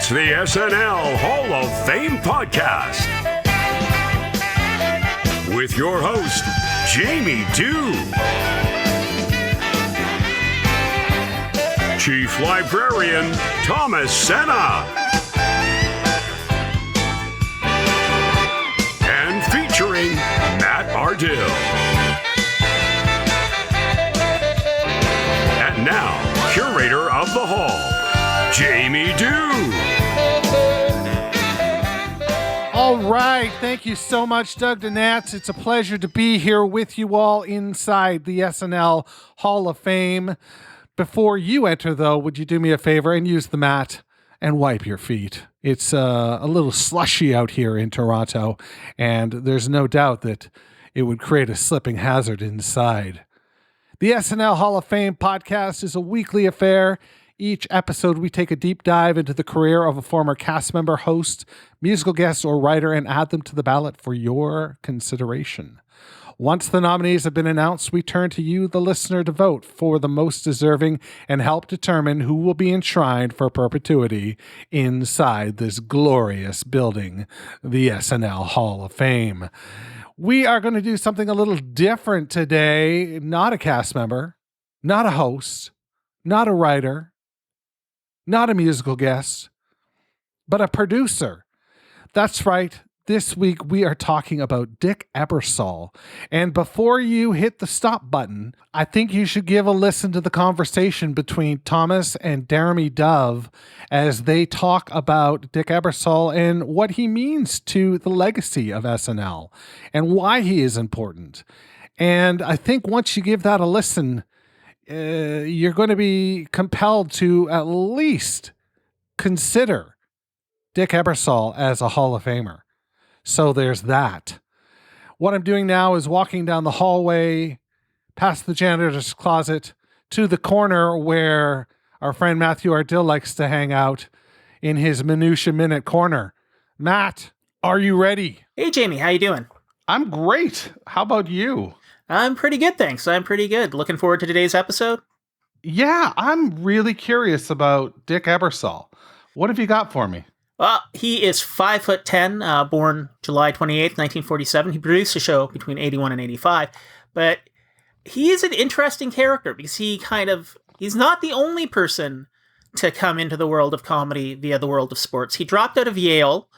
It's the SNL Hall of Fame podcast with your host, Jamie Dove, Chief Librarian Thomas Senna, and featuring Matt Ardill. And now, curator of the hall, Jamie Dove. All right. Thank you so much, Doug Donats. It's a pleasure to be here with you all inside the SNL Hall of Fame. Before you enter, though, would you do me a favor and use the mat and wipe your feet? It's a little slushy out here in Toronto, and there's no doubt that it would create a slipping hazard inside. The SNL Hall of Fame podcast is a weekly affair. Each episode, we take a deep dive into the career of a former cast member, host, musical guest, or writer and add them to the ballot for your consideration. Once the nominees have been announced, we turn to you, the listener, to vote for the most deserving and help determine who will be enshrined for perpetuity inside this glorious building, the SNL Hall of Fame. We are going to do something a little different today. Not a cast member, not a host, not a writer, not a musical guest, but a producer. That's right. This week we are talking about Dick Ebersol. And before you hit the stop button, I think you should give a listen to the conversation between Thomas and Deremy Dove as they talk about Dick Ebersol and what he means to the legacy of SNL and why he is important. And I think once you give that a listen, you're going to be compelled to at least consider Dick Ebersol as a Hall of Famer. So there's that. What I'm doing now is walking down the hallway, past the janitor's closet, to the corner where our friend Matthew Ardill likes to hang out in his Minutia Minute corner. Matt, are you ready? Hey, Jamie, how you doing? I'm great. How about you? I'm pretty good, thanks. I'm pretty good. Looking forward to today's episode. Yeah, I'm really curious about Dick Ebersol. What have you got for me? Well, he is 5'10", born July 28th, 1947. He produced the show between 81 and 85. But he is an interesting character because he's not the only person to come into the world of comedy via the world of sports. He dropped out of Yale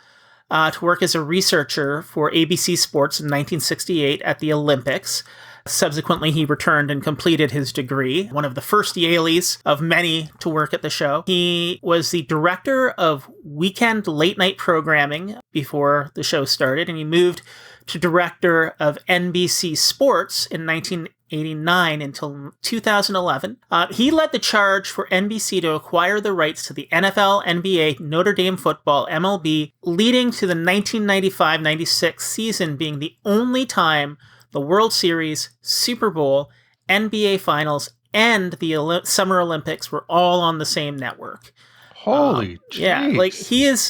to work as a researcher for ABC Sports in 1968 at the Olympics. Subsequently, he returned and completed his degree, one of the first Yaleys of many to work at the show. He was the director of weekend late-night programming before the show started, and he moved to director of NBC Sports in 1989 until 2011. He led the charge for NBC to acquire the rights to the NFL, NBA, Notre Dame football, MLB, leading to the 1995-96 season being the only time the World Series, Super Bowl, NBA Finals, and the Summer Olympics were all on the same network. Holy jeez. Yeah, like he is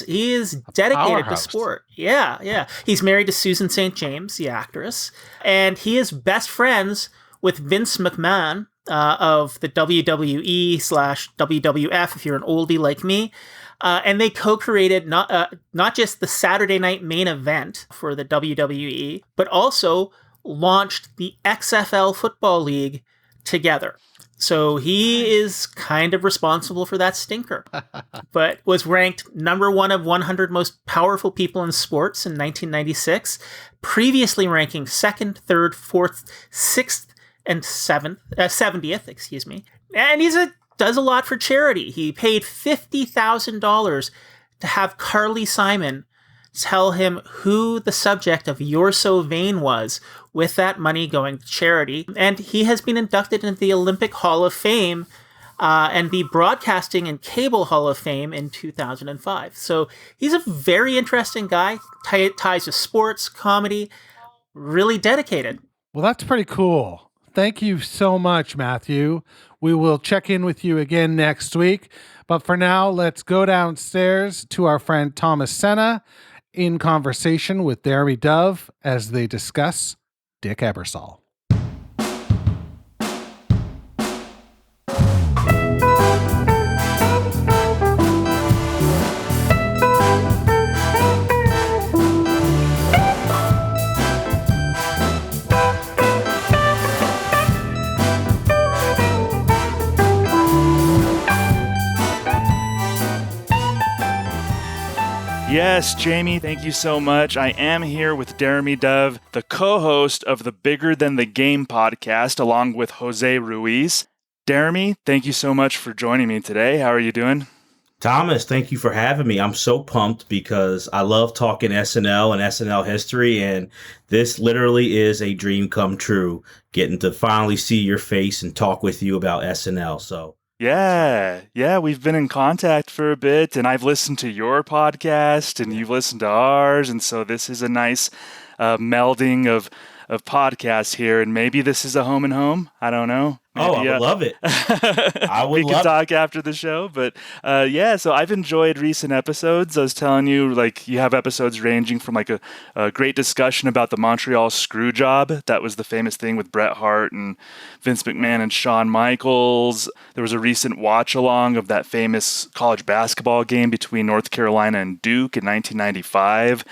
dedicated to sport. Yeah. He's married to Susan St. James, the actress, and he is best friends with Vince McMahon of the WWE/WWF, if you're an oldie like me. And they co-created not just the Saturday night main event for the WWE, but also launched the XFL Football League together. So he is kind of responsible for that stinker, but was ranked number one of 100 most powerful people in sports in 1996, previously ranking second, third, fourth, sixth, and 70th, And does a lot for charity. He paid $50,000 to have Carly Simon tell him who the subject of You're So Vain was, with that money going to charity. And he has been inducted into the Olympic Hall of Fame and the Broadcasting and Cable Hall of Fame in 2005. So he's a very interesting guy, ties to sports, comedy, really dedicated. Well, that's pretty cool. Thank you so much, Matthew. We will check in with you again next week. But for now, let's go downstairs to our friend Thomas Senna in conversation with Deremy Dove as they discuss Dick Ebersol. Yes, Jamie, thank you so much. I am here with Deremy Dove, the co-host of the Bigger Than the Game podcast, along with Jose Ruiz. Deremy, thank you so much for joining me today. How are you doing? Thomas, thank you for having me. I'm so pumped because I love talking SNL and SNL history, and this literally is a dream come true, getting to finally see your face and talk with you about SNL. So Yeah, we've been in contact for a bit, and I've listened to your podcast, and you've listened to ours, and so this is a nice melding of podcasts here, and maybe this is a home and home. I don't know. Maybe, I would love it. We can talk after the show, but so I've enjoyed recent episodes. I was telling you, like, you have episodes ranging from like a great discussion about the Montreal screw job. That was the famous thing with Bret Hart and Vince McMahon and Shawn Michaels. There was a recent watch along of that famous college basketball game between North Carolina and Duke in 1995.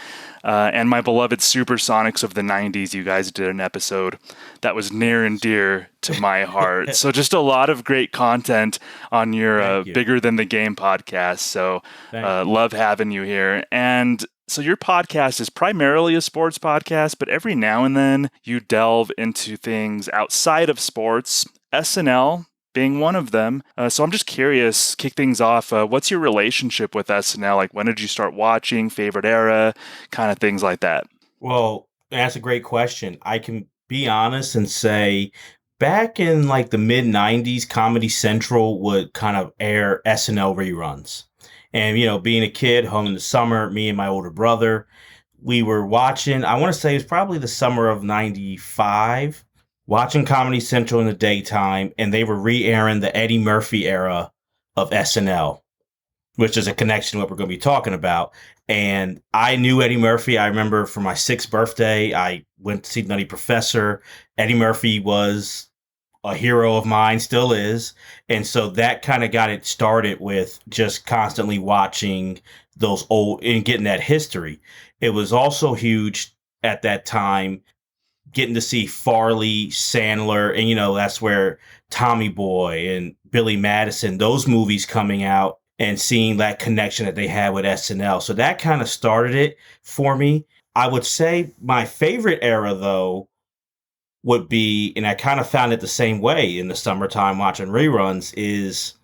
And my beloved Supersonics of the 90s, you guys did an episode that was near and dear to my heart. So just a lot of great content on your Bigger Than the Game podcast. So love having you here. And so your podcast is primarily a sports podcast, but every now and then you delve into things outside of sports, SNL being one of them. So I'm just curious, kick things off, what's your relationship with SNL? Like, when did you start watching, favorite era, kind of things like that? Well, that's a great question. I can be honest and say back in like the mid 90s, Comedy Central would kind of air SNL reruns. And, you know, being a kid home in the summer, me and my older brother, we were watching, I want to say it was probably the summer of 95, watching Comedy Central in the daytime, and they were re-airing the Eddie Murphy era of SNL, which is a connection to what we're going to be talking about. And I knew Eddie Murphy. I remember for my 6th birthday, I went to see Nutty Professor. Eddie Murphy was a hero of mine, still is. And so that kind of got it started with just constantly watching those old and getting that history. It was also huge at that time getting to see Farley, Sandler, and, you know, that's where Tommy Boy and Billy Madison, those movies coming out and seeing that connection that they had with SNL. So that kind of started it for me. I would say my favorite era, though, would be, and I kind of found it the same way in the summertime watching reruns, is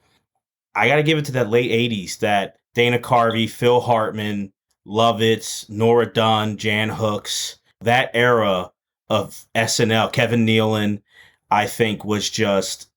I got to give it to that late 80s, that Dana Carvey, Phil Hartman, Lovitz, Nora Dunn, Jan Hooks, that era of SNL, Kevin Nealon, I think was just,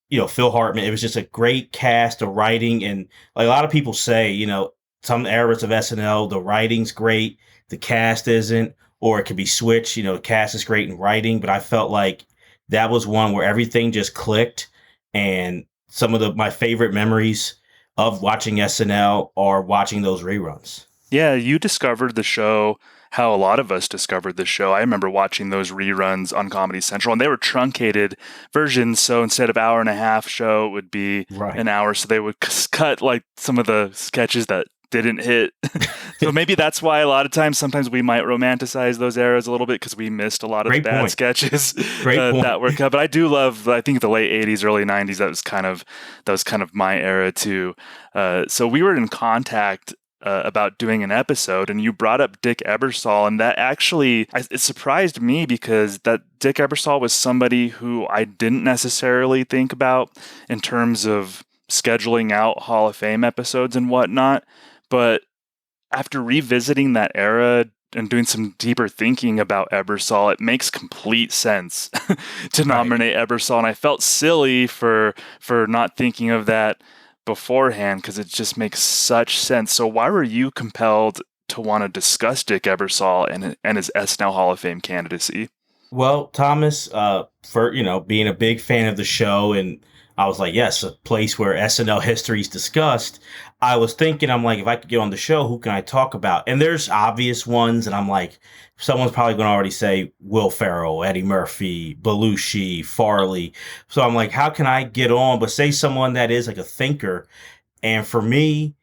you know, Phil Hartman. It was just a great cast of writing. And like a lot of people say, you know, some eras of SNL, the writing's great, the cast isn't, or it could be switched. You know, the cast is great in writing, but I felt like that was one where everything just clicked. And some of my favorite memories of watching SNL are watching those reruns. Yeah, you discovered the show how a lot of us discovered the show. I remember watching those reruns on Comedy Central, and they were truncated versions. So instead of hour and a half show, it would be an hour. So they would cut like some of the sketches that didn't hit. So maybe that's why a lot of times, sometimes we might romanticize those eras a little bit because we missed a lot of the bad sketches that were cut. But I do love, I think the late 80s, early 90s, that was kind of my era too. So we were in contact about doing an episode, and you brought up Dick Ebersol, and that actually, it surprised me because that Dick Ebersol was somebody who I didn't necessarily think about in terms of scheduling out Hall of Fame episodes and whatnot. But after revisiting that era and doing some deeper thinking about Ebersol, it makes complete sense to nominate Ebersol. And I felt silly for not thinking of that beforehand because it just makes such sense. So why were you compelled to want to discuss Dick Ebersol and his SNL Hall of Fame candidacy? Well, Thomas, for, you know, being a big fan of the show, and I was like, yes, a place where SNL history is discussed. I was thinking, I'm like, if I could get on the show, who can I talk about? And there's obvious ones, and I'm like, someone's probably going to already say Will Ferrell, Eddie Murphy, Belushi, Farley. So I'm like, how can I get on? But say someone that is like a thinker. And for me,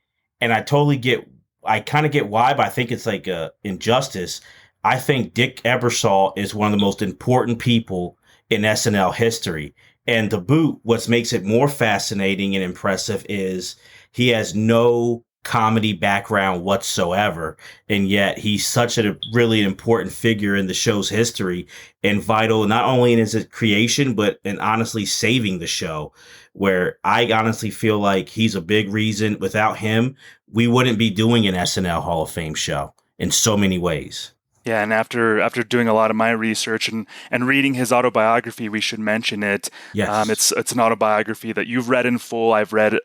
and I kind of get why, but I think it's like a injustice. I think Dick Ebersol is one of the most important people in SNL history. And to boot, what makes it more fascinating and impressive is he has no comedy background whatsoever. And yet he's such a really important figure in the show's history and vital, not only in his creation, but in honestly saving the show, where I honestly feel like he's a big reason. Without him, we wouldn't be doing an SNL Hall of Fame show in so many ways. Yeah, and after doing a lot of my research and reading his autobiography, we should mention it. Yes. It's an autobiography that you've read in full. I've read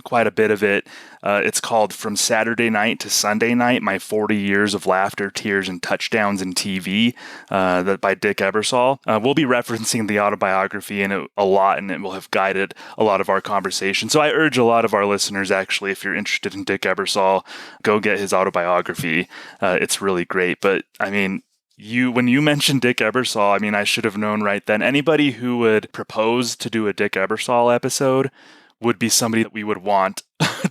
quite a bit of it. It's called From Saturday Night to Sunday Night, My 40 Years of Laughter, Tears, and Touchdowns in TV, that by Dick Ebersol. We'll be referencing the autobiography in it a lot, and it will have guided a lot of our conversation. So I urge a lot of our listeners, actually, if you're interested in Dick Ebersol, go get his autobiography. It's really great. But I mean, when you mentioned Dick Ebersol, I mean, I should have known right then. Anybody who would propose to do a Dick Ebersol episode would be somebody that we would want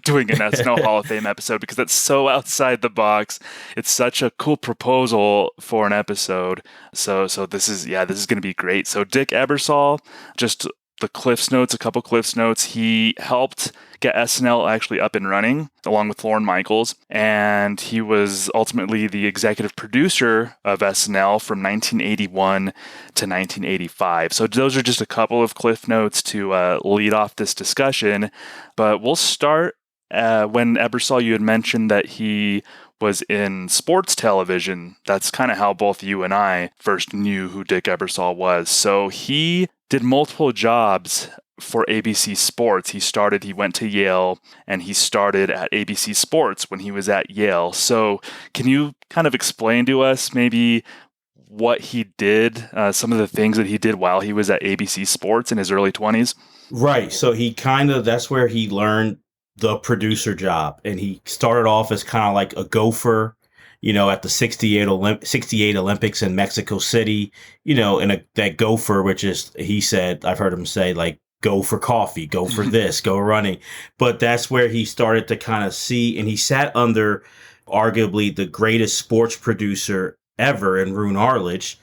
doing an SNL Hall of Fame episode, because that's so outside the box. It's such a cool proposal for an episode. So this is going to be great. So Dick Ebersol, just the Cliffs Notes, a couple Cliffs Notes. He helped get SNL actually up and running along with Lorne Michaels, and he was ultimately the executive producer of SNL from 1981 to 1985. So those are just a couple of Cliff Notes to lead off this discussion, but we'll start when Ebersol, you had mentioned that he was in sports television. That's kind of how both you and I first knew who Dick Ebersol was. So he did multiple jobs for ABC Sports. He went to Yale, and he started at ABC Sports when he was at Yale. So can you kind of explain to us maybe what he did, some of the things that he did while he was at ABC Sports in his early 20s? Right. So that's where he learned the producer job. And he started off as kind of like a gopher, at the 68 Olympics in Mexico City, and that gopher, which is, he said, I've heard him say, like, go for coffee, go for this, go running. But that's where he started to kind of see, and he sat under arguably the greatest sports producer ever in Roone Arledge,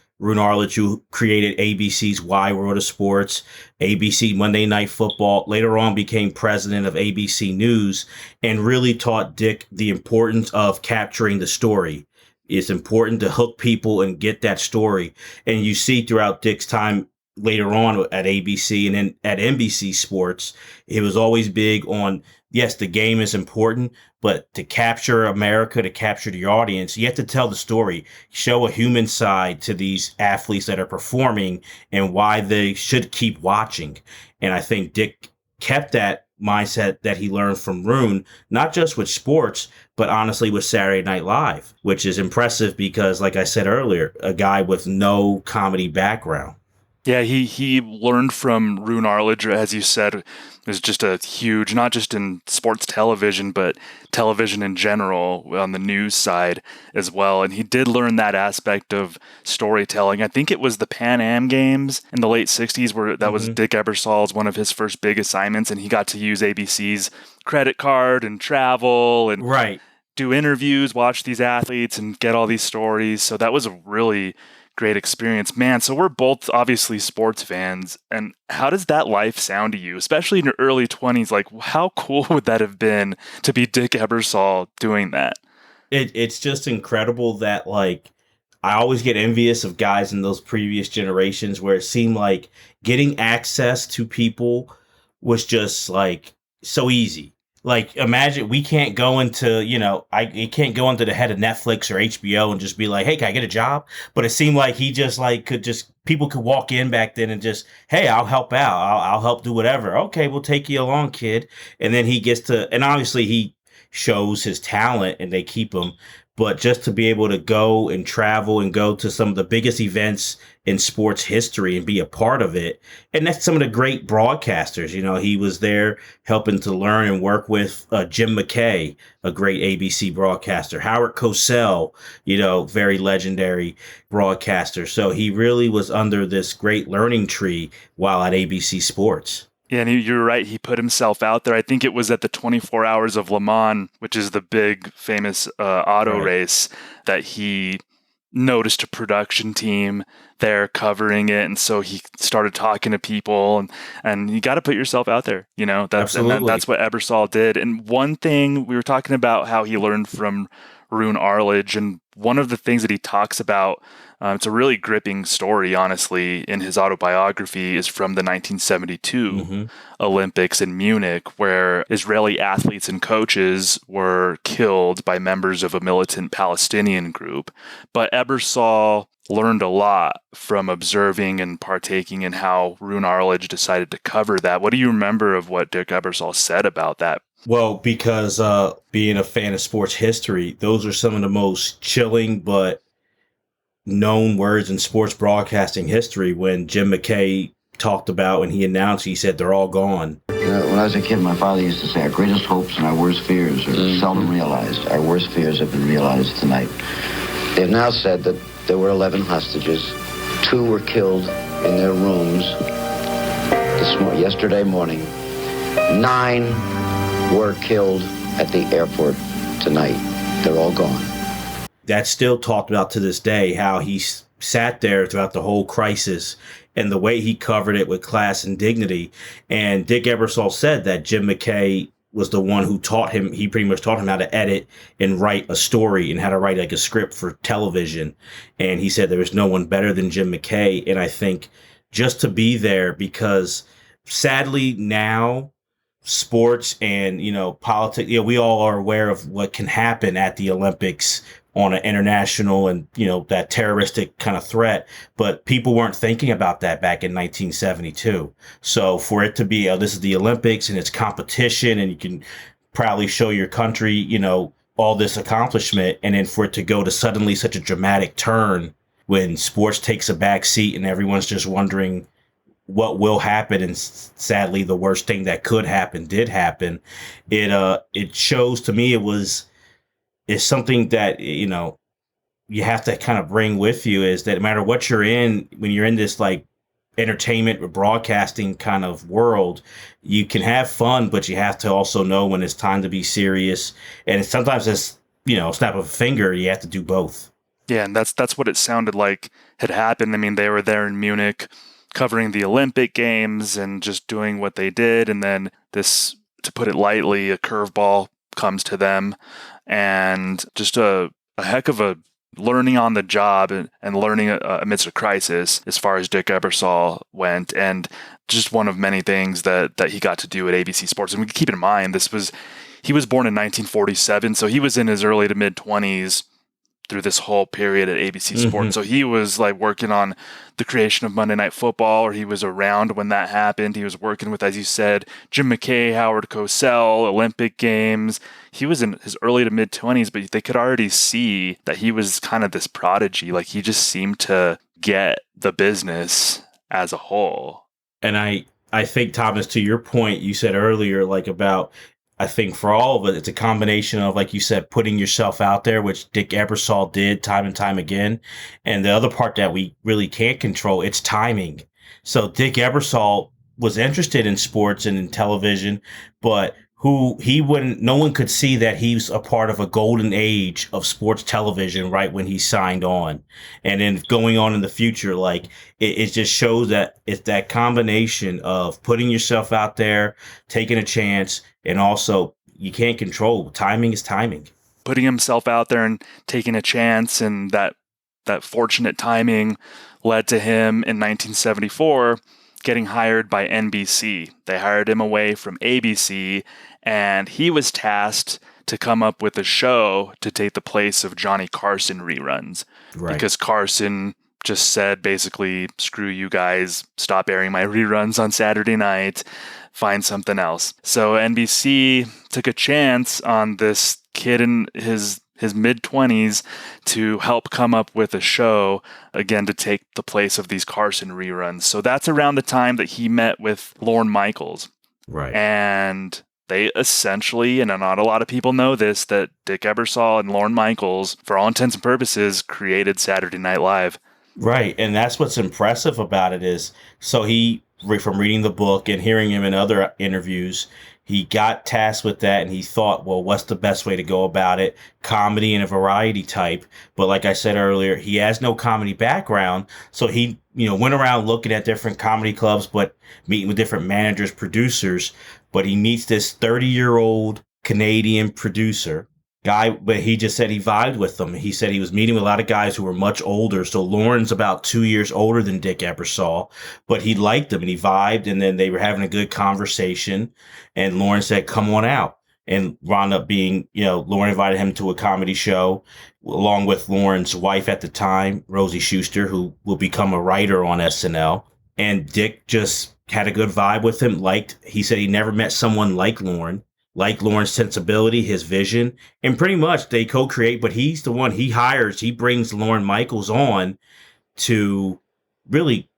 who created ABC's Wide World of Sports, ABC Monday Night Football, later on became president of ABC News, and really taught Dick the importance of capturing the story. It's important to hook people and get that story. And you see throughout Dick's time later on at ABC and then at NBC Sports, it was always big on, yes, the game is important, but to capture America, to capture the audience, you have to tell the story, show a human side to these athletes that are performing and why they should keep watching. And I think Dick kept that mindset that he learned from Roone, not just with sports, but honestly with Saturday Night Live, which is impressive because, like I said earlier, a guy with no comedy background. Yeah, he learned from Roone Arledge, as you said, was just a huge, not just in sports television, but television in general on the news side as well. And he did learn that aspect of storytelling. I think it was the Pan Am Games in the late 60s where that was Dick Ebersol's one of his first big assignments, and he got to use ABC's credit card and travel and do interviews, watch these athletes and get all these stories. So that was a really great experience, man. So we're both obviously sports fans, and how does that life sound to you, especially in your early 20s? Like, how cool would that have been to be Dick Ebersol doing that? It's just incredible that, like, I always get envious of guys in those previous generations where it seemed like getting access to people was just like so easy. Like, imagine we can't go into, you can't go into the head of Netflix or HBO and just be like, hey, can I get a job? But it seemed like he just people could walk in back then and just, hey, I'll help out. I'll help do whatever. Okay, we'll take you along, kid. And then he gets to, and obviously he shows his talent and they keep him. But just to be able to go and travel and go to some of the biggest events in sports history and be a part of it. And that's some of the great broadcasters. He was there helping to learn and work with Jim McKay, a great ABC broadcaster, Howard Cosell, very legendary broadcaster. So he really was under this great learning tree while at ABC Sports. Yeah, and you're right. He put himself out there. I think it was at the 24 Hours of Le Mans, which is the big famous auto race, that he noticed a production team there covering it, and so he started talking to people, and you got to put yourself out there, that's what Ebersol did. And one thing, we were talking about how he learned from Rune Arledge, and one of the things that he talks about, it's a really gripping story, honestly, in his autobiography, is from the 1972 Olympics in Munich, where Israeli athletes and coaches were killed by members of a militant Palestinian group. But Ebersol learned a lot from observing and partaking in how Rune Arledge decided to cover that. What do you remember of what Dick Ebersol said about that? Well, because being a fan of sports history, those are some of the most chilling but known words in sports broadcasting history. When Jim McKay talked about, when he announced, he said, they're all gone. When I was a kid, my father used to say, our greatest hopes and our worst fears are seldom realized. Our worst fears have been realized tonight. They've now said that there were 11 hostages. 2 were killed in their rooms yesterday morning. 9 were killed at the airport tonight. They're all gone. That's still talked about to this day, how he sat there throughout the whole crisis and the way he covered it with class and dignity. And Dick Ebersol said that Jim McKay was the one who taught him, he pretty much taught him how to edit and write a story and how to write like a script for television. And he said there was no one better than Jim McKay. And I think just to be there, because sadly now, sports and, politics, we all are aware of what can happen at the Olympics on an international and, that terroristic kind of threat. But people weren't thinking about that back in 1972. So for it to be, this is the Olympics and it's competition and you can proudly show your country, all this accomplishment. And then for it to go to suddenly such a dramatic turn when sports takes a back seat and everyone's just wondering what will happen, and sadly the worst thing that could happen did happen. It shows to me it's something that you have to kind of bring with you, is that no matter what you're in, when you're in this like entertainment or broadcasting kind of world, you can have fun, but you have to also know when it's time to be serious. And sometimes it's snap of a finger, you have to do both. Yeah, and that's what it sounded like had happened. I mean, they were there in Munich covering the Olympic Games and just doing what they did. And then this, to put it lightly, a curveball comes to them, and just a heck of a learning on the job and learning amidst a crisis as far as Dick Ebersol went, and just one of many things that he got to do at ABC Sports. And we keep in mind, he was born in 1947, so he was in his early to mid 20s through this whole period at ABC Sports. So he was like working on the creation of Monday Night Football, or he was around when that happened. He was working with, as you said, Jim McKay, Howard Cosell, Olympic Games. He was in his early to mid 20s, but they could already see that he was kind of this prodigy. Like, he just seemed to get the business as a whole. And I think, Thomas, to your point you said earlier, like about, I think for all of it, it's a combination of, like you said, putting yourself out there, which Dick Ebersol did time and time again. And the other part that we really can't control, it's timing. So Dick Ebersol was interested in sports and in television, but no one could see that he was a part of a golden age of sports television right when he signed on. And then going on in the future, like it just shows that it's that combination of putting yourself out there, taking a chance, and also you can't control. Timing is timing. Putting himself out there and taking a chance, and that fortunate timing led to him in 1974 getting hired by NBC. They hired him away from ABC, and he was tasked to come up with a show to take the place of Johnny Carson reruns. Right. Because Carson just said, basically, screw you guys, stop airing my reruns on Saturday night, find something else. So NBC took a chance on this kid in his mid-20s to help come up with a show, again, to take the place of these Carson reruns. So that's around the time that he met with Lorne Michaels. Right. And they essentially, and not a lot of people know this, that Dick Ebersol and Lorne Michaels, for all intents and purposes, created Saturday Night Live. Right. And that's what's impressive about it is, so he from reading the book and hearing him in other interviews, he got tasked with that, and he thought, well, what's the best way to go about it? Comedy and a variety type. But like I said earlier, he has no comedy background. So he, went around looking at different comedy clubs, but meeting with different managers, producers. But he meets this 30-year-old Canadian producer guy, but he just said he vibed with them. He said he was meeting with a lot of guys who were much older. So Lauren's about 2 years older than Dick Ebersol, but he liked them and he vibed, and then they were having a good conversation. And Lauren said, come on out. And wound up being, Lauren invited him to a comedy show along with Lauren's wife at the time, Rosie Schuster, who will become a writer on SNL. And Dick just had a good vibe with him. He said he never met someone like Lauren's sensibility, his vision, and pretty much they co-create, but he's the one he brings Lorne Michaels on to really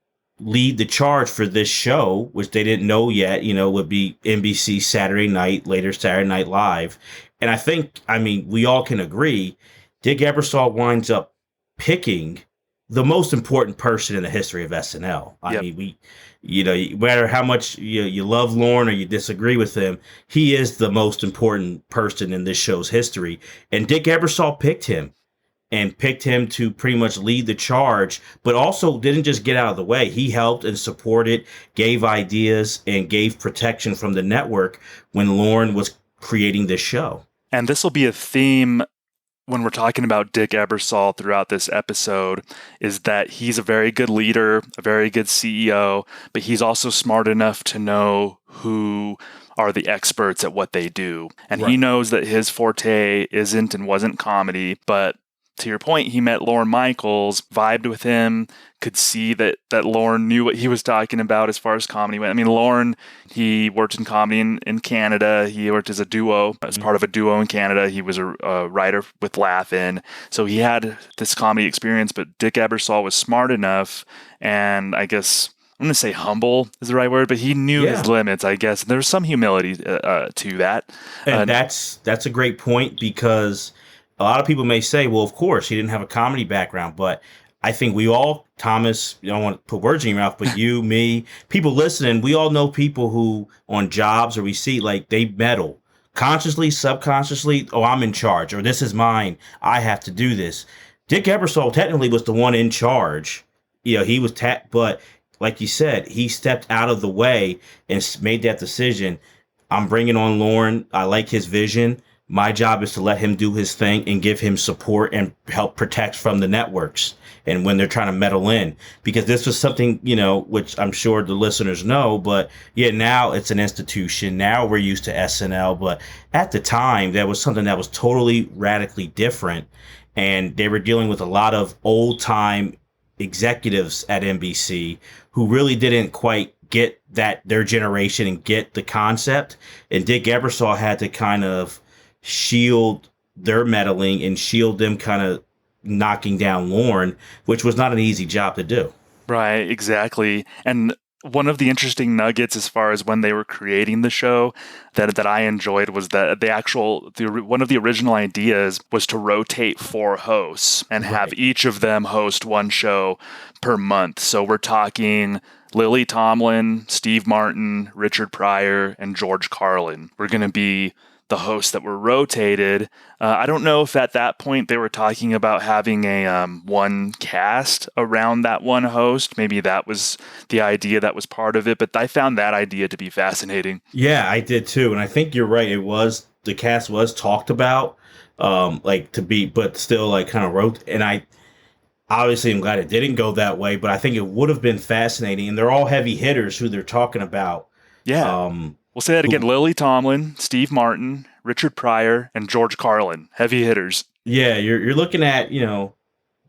lead the charge for this show, which they didn't know yet, would be NBC Saturday night, later Saturday Night Live. And we all can agree, Dick Ebersol winds up picking the most important person in the history of SNL. No matter how much you love Lorne or you disagree with him, he is the most important person in this show's history. And Dick Ebersol picked him to pretty much lead the charge, but also didn't just get out of the way. He helped and supported, gave ideas, and gave protection from the network when Lorne was creating this show. And this will be a theme when we're talking about Dick Ebersol throughout this episode, is that he's a very good leader, a very good CEO, but he's also smart enough to know who are the experts at what they do. And He knows that his forte isn't and wasn't comedy, but to your point, he met Lorne Michaels, vibed with him, could see that Lorne knew what he was talking about as far as comedy went. Lorne, he worked in comedy in Canada. He worked as a duo, as part of a duo in Canada. He was a writer with Laugh-In. So he had this comedy experience, but Dick Ebersol was smart enough, and I guess I'm going to say humble is the right word, but he knew his limits, I guess. And there was some humility to that. And that's a great point, because a lot of people may say, well, of course, he didn't have a comedy background, but I think we all, Thomas, I don't want to put words in your mouth, but you, me, people listening, we all know people who on jobs, or we see, they meddle consciously, subconsciously. Oh, I'm in charge, or this is mine. I have to do this. Dick Ebersol technically was the one in charge. He was but like you said, he stepped out of the way and made that decision. I'm bringing on Lorne. I like his vision. My job is to let him do his thing and give him support and help protect from the networks and when they're trying to meddle in. Because this was something, which I'm sure the listeners know, but now it's an institution. Now we're used to SNL, but at the time, that was something that was totally radically different. And they were dealing with a lot of old time executives at NBC who really didn't quite get their generation and get the concept. And Dick Ebersol had to kind of shield their meddling and shield them kind of knocking down Lorne, which was not an easy job to do. Right, exactly. And one of the interesting nuggets as far as when they were creating the show that I enjoyed was that one of the original ideas was to rotate 4 hosts and have each of them host one show per month. So we're talking Lily Tomlin, Steve Martin, Richard Pryor, and George Carlin. We're going to be the hosts that were rotated. I don't know if at that point they were talking about having a one cast around that one host. Maybe that was the idea that was part of it, but I found that idea to be fascinating. Yeah, I did too. And I think you're right. The cast was talked about, but still kind of wrote. And I obviously am glad it didn't go that way, but I think it would have been fascinating. And they're all heavy hitters who they're talking about. Yeah. We'll say that again. Lily Tomlin, Steve Martin, Richard Pryor, and George Carlin. Heavy hitters. Yeah, you're looking at,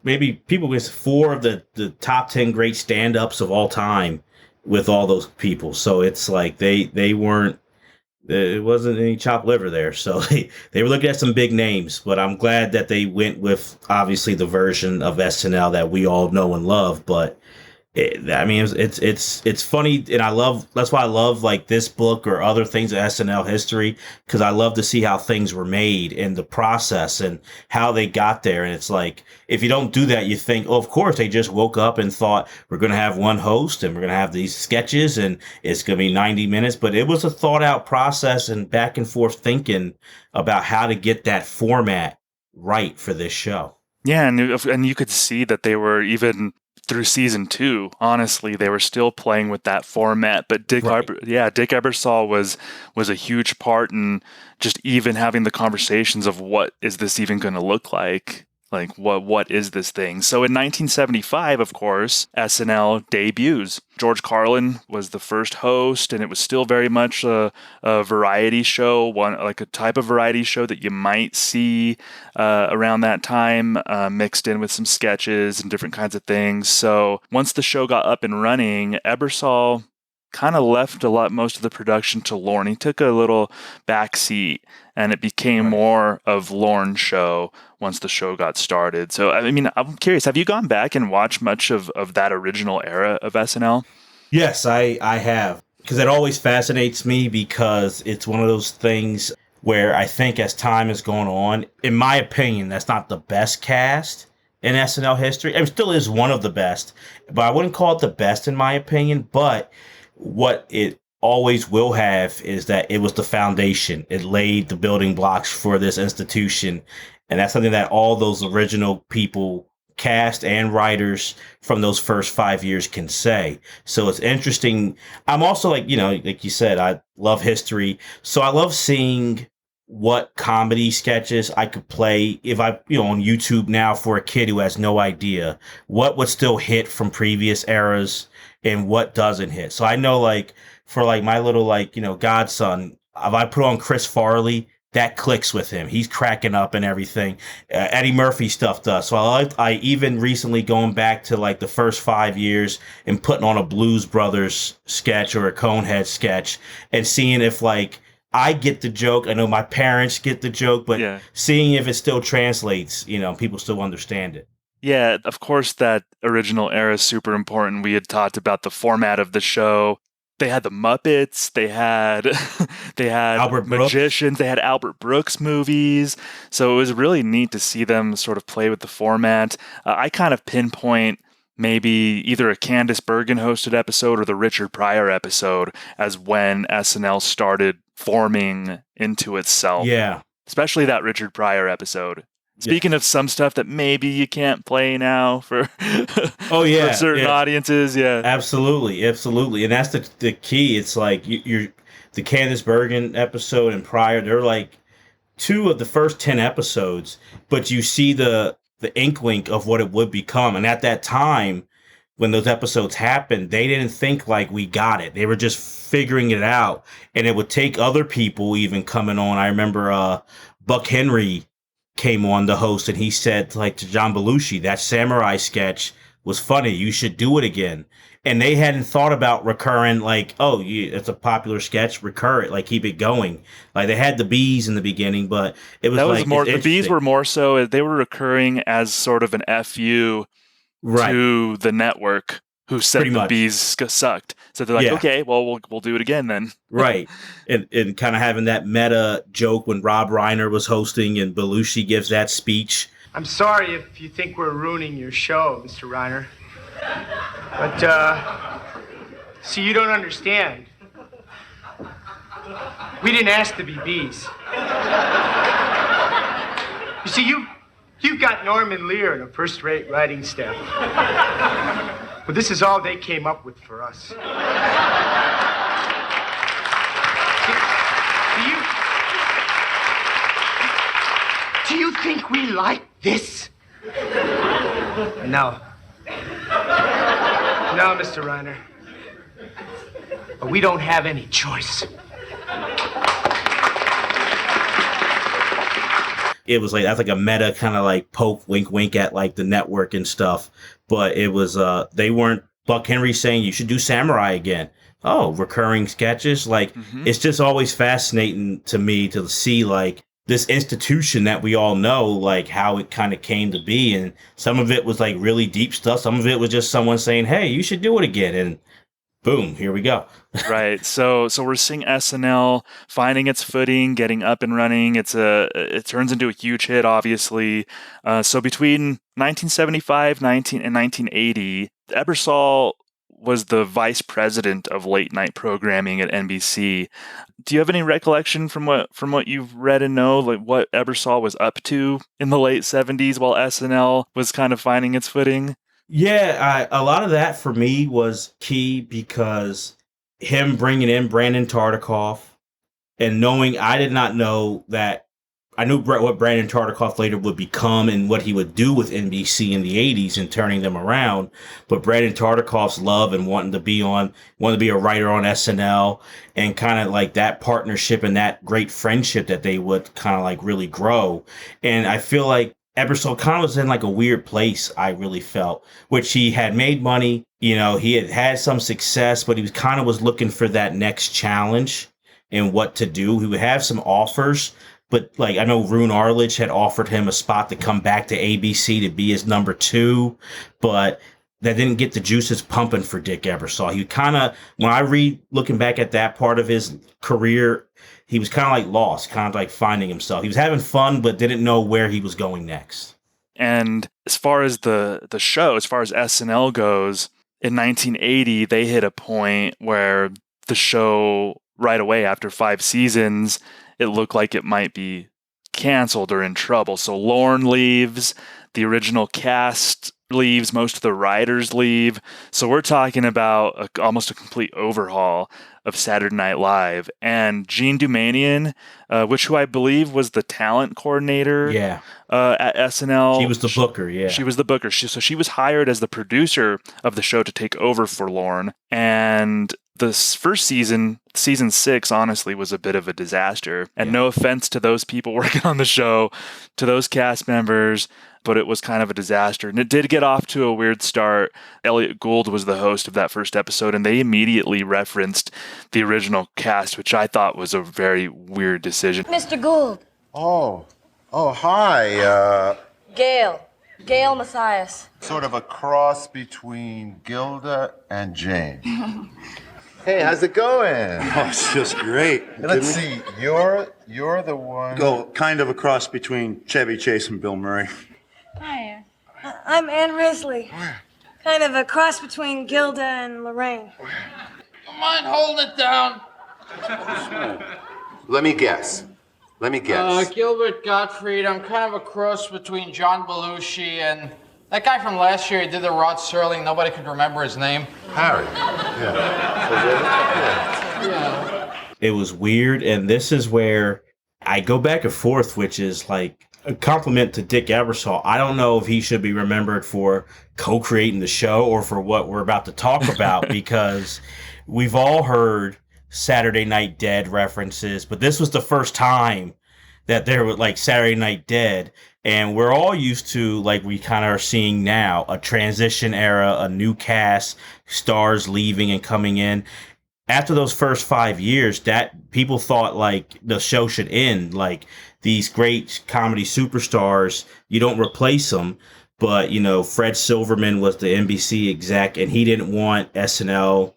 maybe people with 4 of the top 10 great stand-ups of all time with all those people. So it's like they weren't, it wasn't any chopped liver there. So they were looking at some big names, but I'm glad that they went with, obviously, the version of SNL that we all know and love. But It's funny, and that's why I love like this book or other things of SNL history, because I love to see how things were made and the process and how they got there. And it's like, if you don't do that, you think, oh, of course they just woke up and thought we're going to have one host and we're going to have these sketches and it's going to be 90 minutes. But it was a thought out process and back and forth thinking about how to get that format right for this show. Yeah, and you could see that they were even through season 2, honestly, they were still playing with that format. But Dick Ebersol was a huge part in just even having the conversations of what is this even going to look like? Like, what is this thing? So in 1975, of course, SNL debuts. George Carlin was the first host, and it was still very much a variety show, like a type of variety show that you might see around that time, mixed in with some sketches and different kinds of things. So once the show got up and running, Ebersol kind of left most of the production to Lorne. He took a little back seat, and it became more of Lorne's show once the show got started. So, I mean, I'm curious, have you gone back and watched much of that original era of SNL? Yes, I have. Because it always fascinates me, because it's one of those things where I think as time has gone on, in my opinion, that's not the best cast in SNL history. It still is one of the best, but I wouldn't call it the best in my opinion. But what it always will have is that it was the foundation. It laid the building blocks for this institution. And that's something that all those original people, cast and writers from those first 5 years, can say. So it's interesting. I'm also like you said, I love history. So I love seeing what comedy sketches I could play if on YouTube now for a kid who has no idea what would still hit from previous eras and what doesn't hit. So I know, like, for like my little, godson, if I put on Chris Farley, that clicks with him. He's cracking up and everything. Eddie Murphy stuff does. So I even recently going back to like the first 5 years and putting on a Blues Brothers sketch or a Conehead sketch and seeing if like I get the joke. I know my parents get the joke, but seeing if it still translates, people still understand it. Yeah, of course, that original era is super important. We had talked about the format of the show. They had the Muppets. They had Albert magicians. Brooks. They had Albert Brooks movies. So it was really neat to see them sort of play with the format. I kind of pinpoint maybe either a Candice Bergen hosted episode or the Richard Pryor episode as when SNL started forming into itself. Yeah. Especially that Richard Pryor episode. Speaking of some stuff that maybe you can't play now for for certain audiences, absolutely, and that's the key. It's like you're the Candice Bergen episode and Pryor. They're like 2 of the first 10 episodes, but you see the inkling of what it would become. And at that time, when those episodes happened, they didn't think like we got it. They were just figuring it out, and it would take other people even coming on. I remember Buck Henry came on the host, and he said like to John Belushi, that samurai sketch was funny. You should do it again. And they hadn't thought about recurring, like, it's a popular sketch, recur it, like keep it going. Like they had the bees in the beginning, but it was the bees were more so they were recurring as sort of an FU to the network who said the bees sucked. So they're like, okay, well, we'll do it again then. Right. And kind of having that meta joke when Rob Reiner was hosting and Belushi gives that speech. I'm sorry if you think we're ruining your show, Mr. Reiner. But, see, you don't understand. We didn't ask to be bees. You see, you've got Norman Lear and a first-rate writing staff. But this is all they came up with for us. Do you think we like this? No. No, Mr. Reiner. We don't have any choice. It was like, that's like a meta kind of like poke, wink, wink at like the network and stuff. But it was, they weren't Buck Henry saying you should do Samurai again. Oh, recurring sketches. Like, it's just always fascinating to me to see like this institution that we all know, like how it kind of came to be. And some of it was like really deep stuff. Some of it was just someone saying, hey, you should do it again. And boom, here we go. Right. So we're seeing SNL finding its footing, getting up and running. It turns into a huge hit, obviously. So between 1975, and 1980, Ebersol was the vice president of late night programming at NBC. Do you have any recollection from what you've read and know, like what Ebersol was up to in the late 70s while SNL was kind of finding its footing? Yeah, a lot of that for me was key because him bringing in Brandon Tartikoff and knowing I did not know that. I knew what Brandon Tartikoff later would become and what he would do with NBC in the 80s and turning them around. But Brandon Tartikoff's love and wanting to be a writer on SNL and kind of like that partnership and that great friendship that they would kind of like really grow. And I feel like Ebersol kind of was in like a weird place, I really felt, which he had made money, he had some success, but he was looking for that next challenge and what to do. He would have some offers. But like I know Rune Arledge had offered him a spot to come back to ABC to be his number 2, but that didn't get the juices pumping for Dick Ebersol. He kind of, when I read looking back at that part of his career, he was kind of like lost, kind of like finding himself. He was having fun, but didn't know where he was going next. And as far as the show, as far as SNL goes, in 1980, they hit a point where the show right away after 5 seasons, it looked like it might be canceled or in trouble. So Lorne leaves, the original cast leaves, most of the writers leave. So we're talking about almost a complete overhaul of Saturday Night Live. And Jean Doumanian, who I believe was the talent coordinator at SNL. She was the booker, yeah. She was the booker. So she was hired as the producer of the show to take over for Lorne. And this first season 6, honestly, was a bit of a disaster. And no offense to those people working on the show, to those cast members, but it was kind of a disaster. And it did get off to a weird start. Elliot Gould was the host of that first episode, and they immediately referenced the original cast, which I thought was a very weird decision. Mr. Gould. Oh, hi. Gail Mathias. Sort of a cross between Gilda and Jane. Hey, how's it going? Oh, it's just great. Let's see. You're the one. Kind of a cross between Chevy Chase and Bill Murray. Hi. I'm Ann Risley. Kind of a cross between Gilda and Lorraine. Don't mind holding it down. Let me guess. Gilbert Gottfried. I'm kind of a cross between John Belushi and that guy from last year. He did the Rod Serling. Nobody could remember his name. Harry. Yeah. It was weird, and this is where I go back and forth, which is like a compliment to Dick Ebersol. I don't know if he should be remembered for co-creating the show or for what we're about to talk about, because we've all heard Saturday Night Dead references, but this was the first time that there was like Saturday Night Dead, and we're all used to, like we kind of are seeing now, a transition era, a new cast, stars leaving and coming in. After those first 5 years, that people thought like the show should end. Like these great comedy superstars, you don't replace them. But, Fred Silverman was the NBC exec, and he didn't want SNL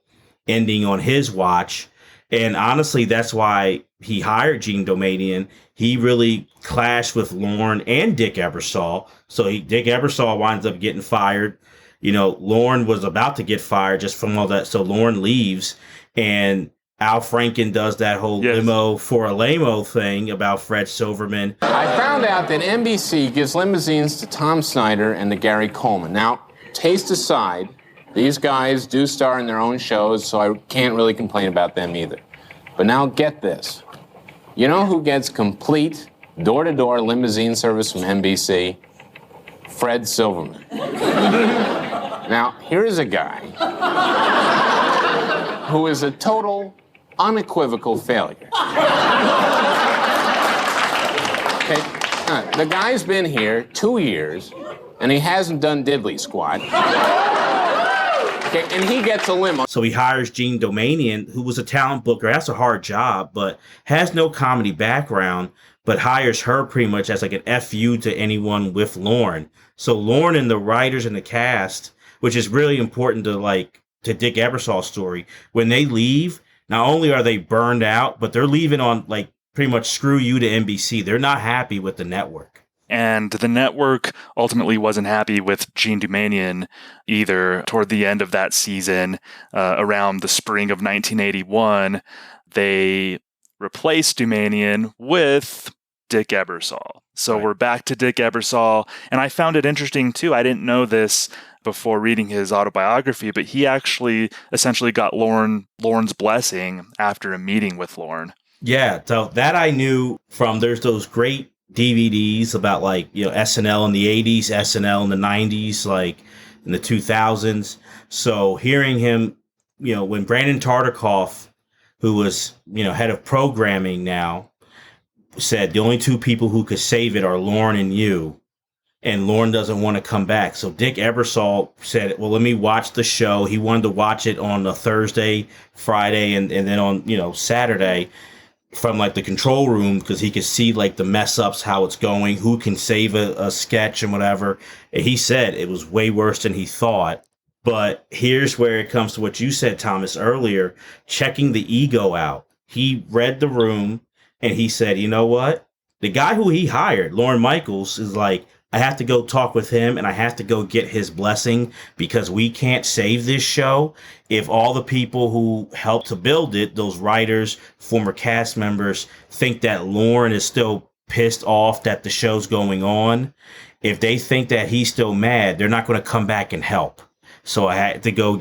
ending on his watch. And honestly, that's why he hired Jean Doumanian. He really clashed with Lorne and Dick Ebersol. So Dick Ebersol winds up getting fired. Lorne was about to get fired just from all that. So Lorne leaves, and Al Franken does that whole limo for a lamo thing about Fred Silverman. I found out that NBC gives limousines to Tom Snyder and to Gary Coleman. Now, taste aside, these guys do star in their own shows, so I can't really complain about them either. But now get this. You know who gets complete door-to-door limousine service from NBC? Fred Silverman. Now, here's a guy who is a total, unequivocal failure. Okay, the guy's been here 2 years, and he hasn't done diddly squat. Okay, and he gets a limo. So he hires Jean Doumanian, who was a talent booker. That's a hard job, but has no comedy background. but hires her pretty much as like an FU to anyone with Lorne. So Lorne and the writers and the cast, which is really important to Dick Ebersol's story, when they leave, not only are they burned out, but they're leaving on like pretty much screw you to NBC. They're not happy with the network. And the network ultimately wasn't happy with Gene Dumanian either. Toward the end of that season, around the spring of 1981, they replaced Dumanian with Dick Ebersol. So We're back to Dick Ebersol. And I found it interesting, too. I didn't know this before reading his autobiography, but he actually essentially got Lorne's blessing after a meeting with Lorne. Yeah, so that I knew from. There's those great DVDs about SNL in the 80s, SNL in the 90s, like in the 2000s. So hearing him, when Brandon Tartikoff, who was, head of programming now, said the only two people who could save it are Lorne and you, and Lorne doesn't want to come back. So Dick Ebersol said, well, let me watch the show. He wanted to watch it on a Thursday, Friday, and then on, Saturday, from like the control room, because he could see like the mess ups, how it's going, who can save a sketch and whatever. And he said it was way worse than he thought. But here's where it comes to what you said, Thomas, earlier, checking the ego out. He read the room and he said, you know what? The guy who he hired, Lorne Michaels, is like, I have to go talk with him and I have to go get his blessing, because we can't save this show if all the people who helped to build it, those writers, former cast members, think that Lorne is still pissed off that the show's going on. If they think that he's still mad, they're not going to come back and help. So I had to go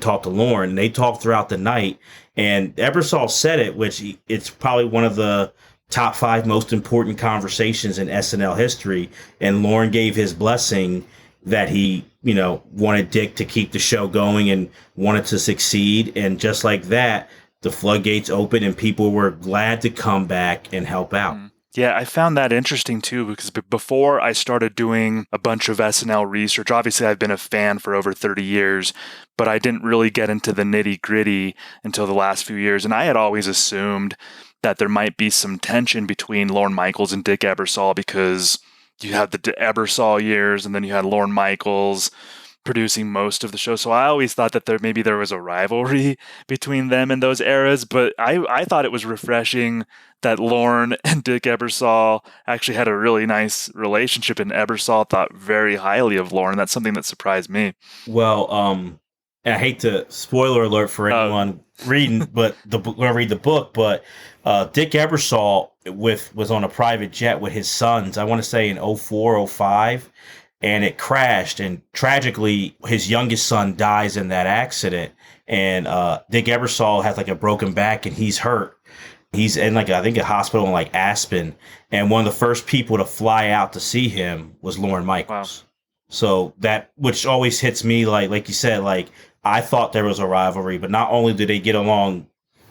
talk to Lorne. They talked throughout the night, and Ebersol said it, which it's probably one of the top 5 most important conversations in SNL history. And Lorne gave his blessing that he, wanted Dick to keep the show going and wanted to succeed. And just like that, the floodgates opened and people were glad to come back and help out. Yeah, I found that interesting too, because before I started doing a bunch of SNL research, obviously I've been a fan for over 30 years, but I didn't really get into the nitty gritty until the last few years. And I had always assumed that there might be some tension between Lorne Michaels and Dick Ebersol, because you had the Ebersol years and then you had Lorne Michaels producing most of the show. So I always thought that there was a rivalry between them in those eras, but I thought it was refreshing that Lorne and Dick Ebersol actually had a really nice relationship, and Ebersol thought very highly of Lorne. That's something that surprised me. Well, and I hate to spoiler alert for anyone reading, but going to read the book, but Dick Ebersol was on a private jet with his sons, I want to say in 04, 05, and it crashed. And tragically, his youngest son dies in that accident. And Dick Ebersol has like a broken back and he's hurt. He's in I think a hospital in like Aspen. And one of the first people to fly out to see him was Lorne Michaels. Wow. So that, which always hits me, like you said, like I thought there was a rivalry, but not only did they get along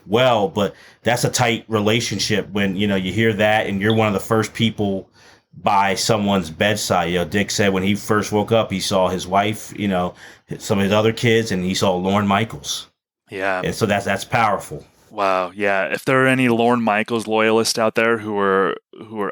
well, but that's a tight relationship when, you hear that and you're one of the first people by someone's bedside. Dick said when he first woke up, he saw his wife, some of his other kids, and he saw Lorne Michaels. Yeah. And so that's powerful. Wow. Yeah. If there are any Lorne Michaels loyalists out there who are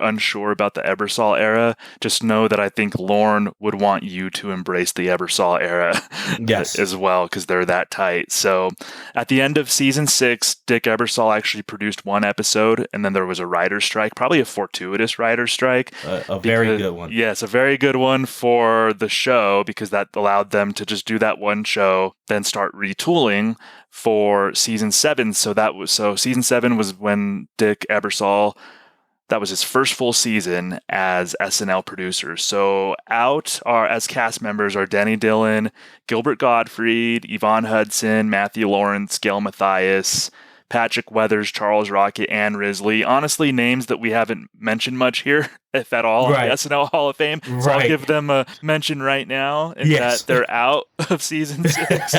unsure about the Ebersol era, just know that I think Lorne would want you to embrace the Ebersol era as well, because they're that tight. So at the end of season 6, Dick Ebersol actually produced one episode, and then there was a writer's strike, probably a fortuitous writer's strike. Very good one. Yes, a very good one for the show, because that allowed them to just do that one show, then start retooling for season 7. So season 7 was when Dick Ebersol, that was his first full season as SNL producer. So as cast members are Denny Dillon, Gilbert Gottfried, Yvonne Hudson, Matthew Lawrence, Gail Mathias, Patrick Weathers, Charles Rocket, Ann Risley. Honestly, names that we haven't mentioned much here, if at all, right. on the SNL Hall of Fame. So I'll give them a mention right now, in that they're out of season 6.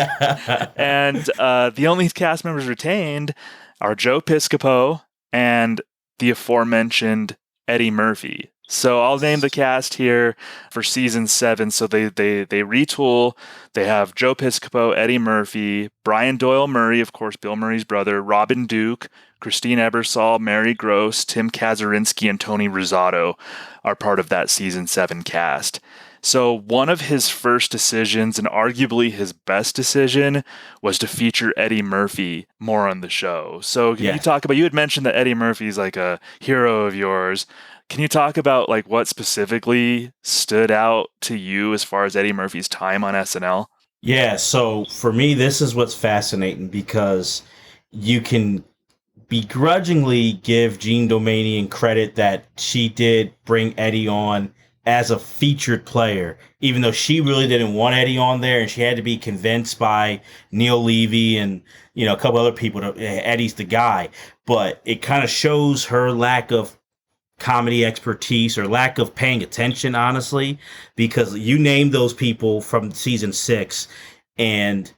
And the only cast members retained are Joe Piscopo and the aforementioned Eddie Murphy. So I'll name the cast here for season 7. So they retool. They have Joe Piscopo, Eddie Murphy, Brian Doyle Murray, of course, Bill Murray's brother, Robin Duke, Christine Ebersol, Mary Gross, Tim Kazurinsky, and Tony Rosato are part of that season 7 cast. So one of his first decisions, and arguably his best decision, was to feature Eddie Murphy more on the show. So can you talk about, you had mentioned that Eddie Murphy's like a hero of yours. Can you talk about like what specifically stood out to you as far as Eddie Murphy's time on SNL? Yeah, so for me, this is what's fascinating because you can begrudgingly give Jean Domanian credit that she did bring Eddie on as a featured player, even though she really didn't want Eddie on there, and she had to be convinced by Neil Levy and a couple other people that Eddie's the guy. But it kind of shows her lack of comedy expertise or lack of paying attention, honestly, because you named those people from season 6 and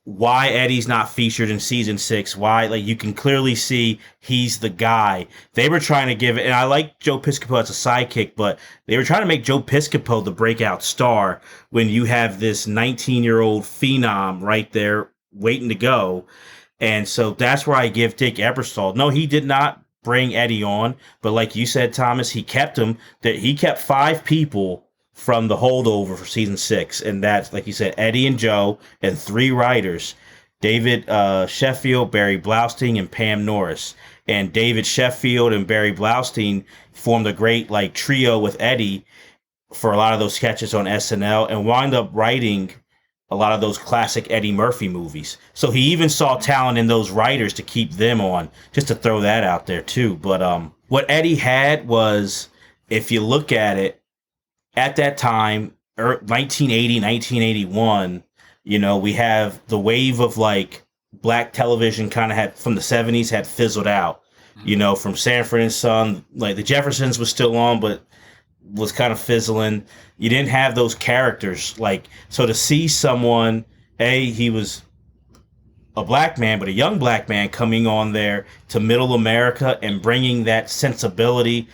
why Eddie's not featured in season 6, why, like, you can clearly see he's the guy. They were trying to give it, and I like Joe Piscopo as a sidekick, but they were trying to make Joe Piscopo the breakout star when you have this 19-year-old phenom right there waiting to go. And so that's where I give Dick Ebersol. No, he did not bring Eddie on, but like you said, Thomas, he kept him. That he kept 5 people from the holdover for season 6, and that's, like you said, Eddie and Joe, and 3 writers: David Sheffield, Barry Blaustein, and Pam Norris. And David Sheffield and Barry Blaustein formed a great like trio with Eddie for a lot of those sketches on SNL, and wound up writing a lot of those classic Eddie Murphy movies. So he even saw talent in those writers to keep them on, just to throw that out there too. But what Eddie had was, if you look at it, at that time, 1980, 1981, we have the wave of like black television kind of had, from the 70s, had fizzled out. From Sanford and Son, like the Jeffersons was still on, but was kind of fizzling. You didn't have those characters, so to see someone, he was a black man, but a young black man coming on there to middle America and bringing that sensibility,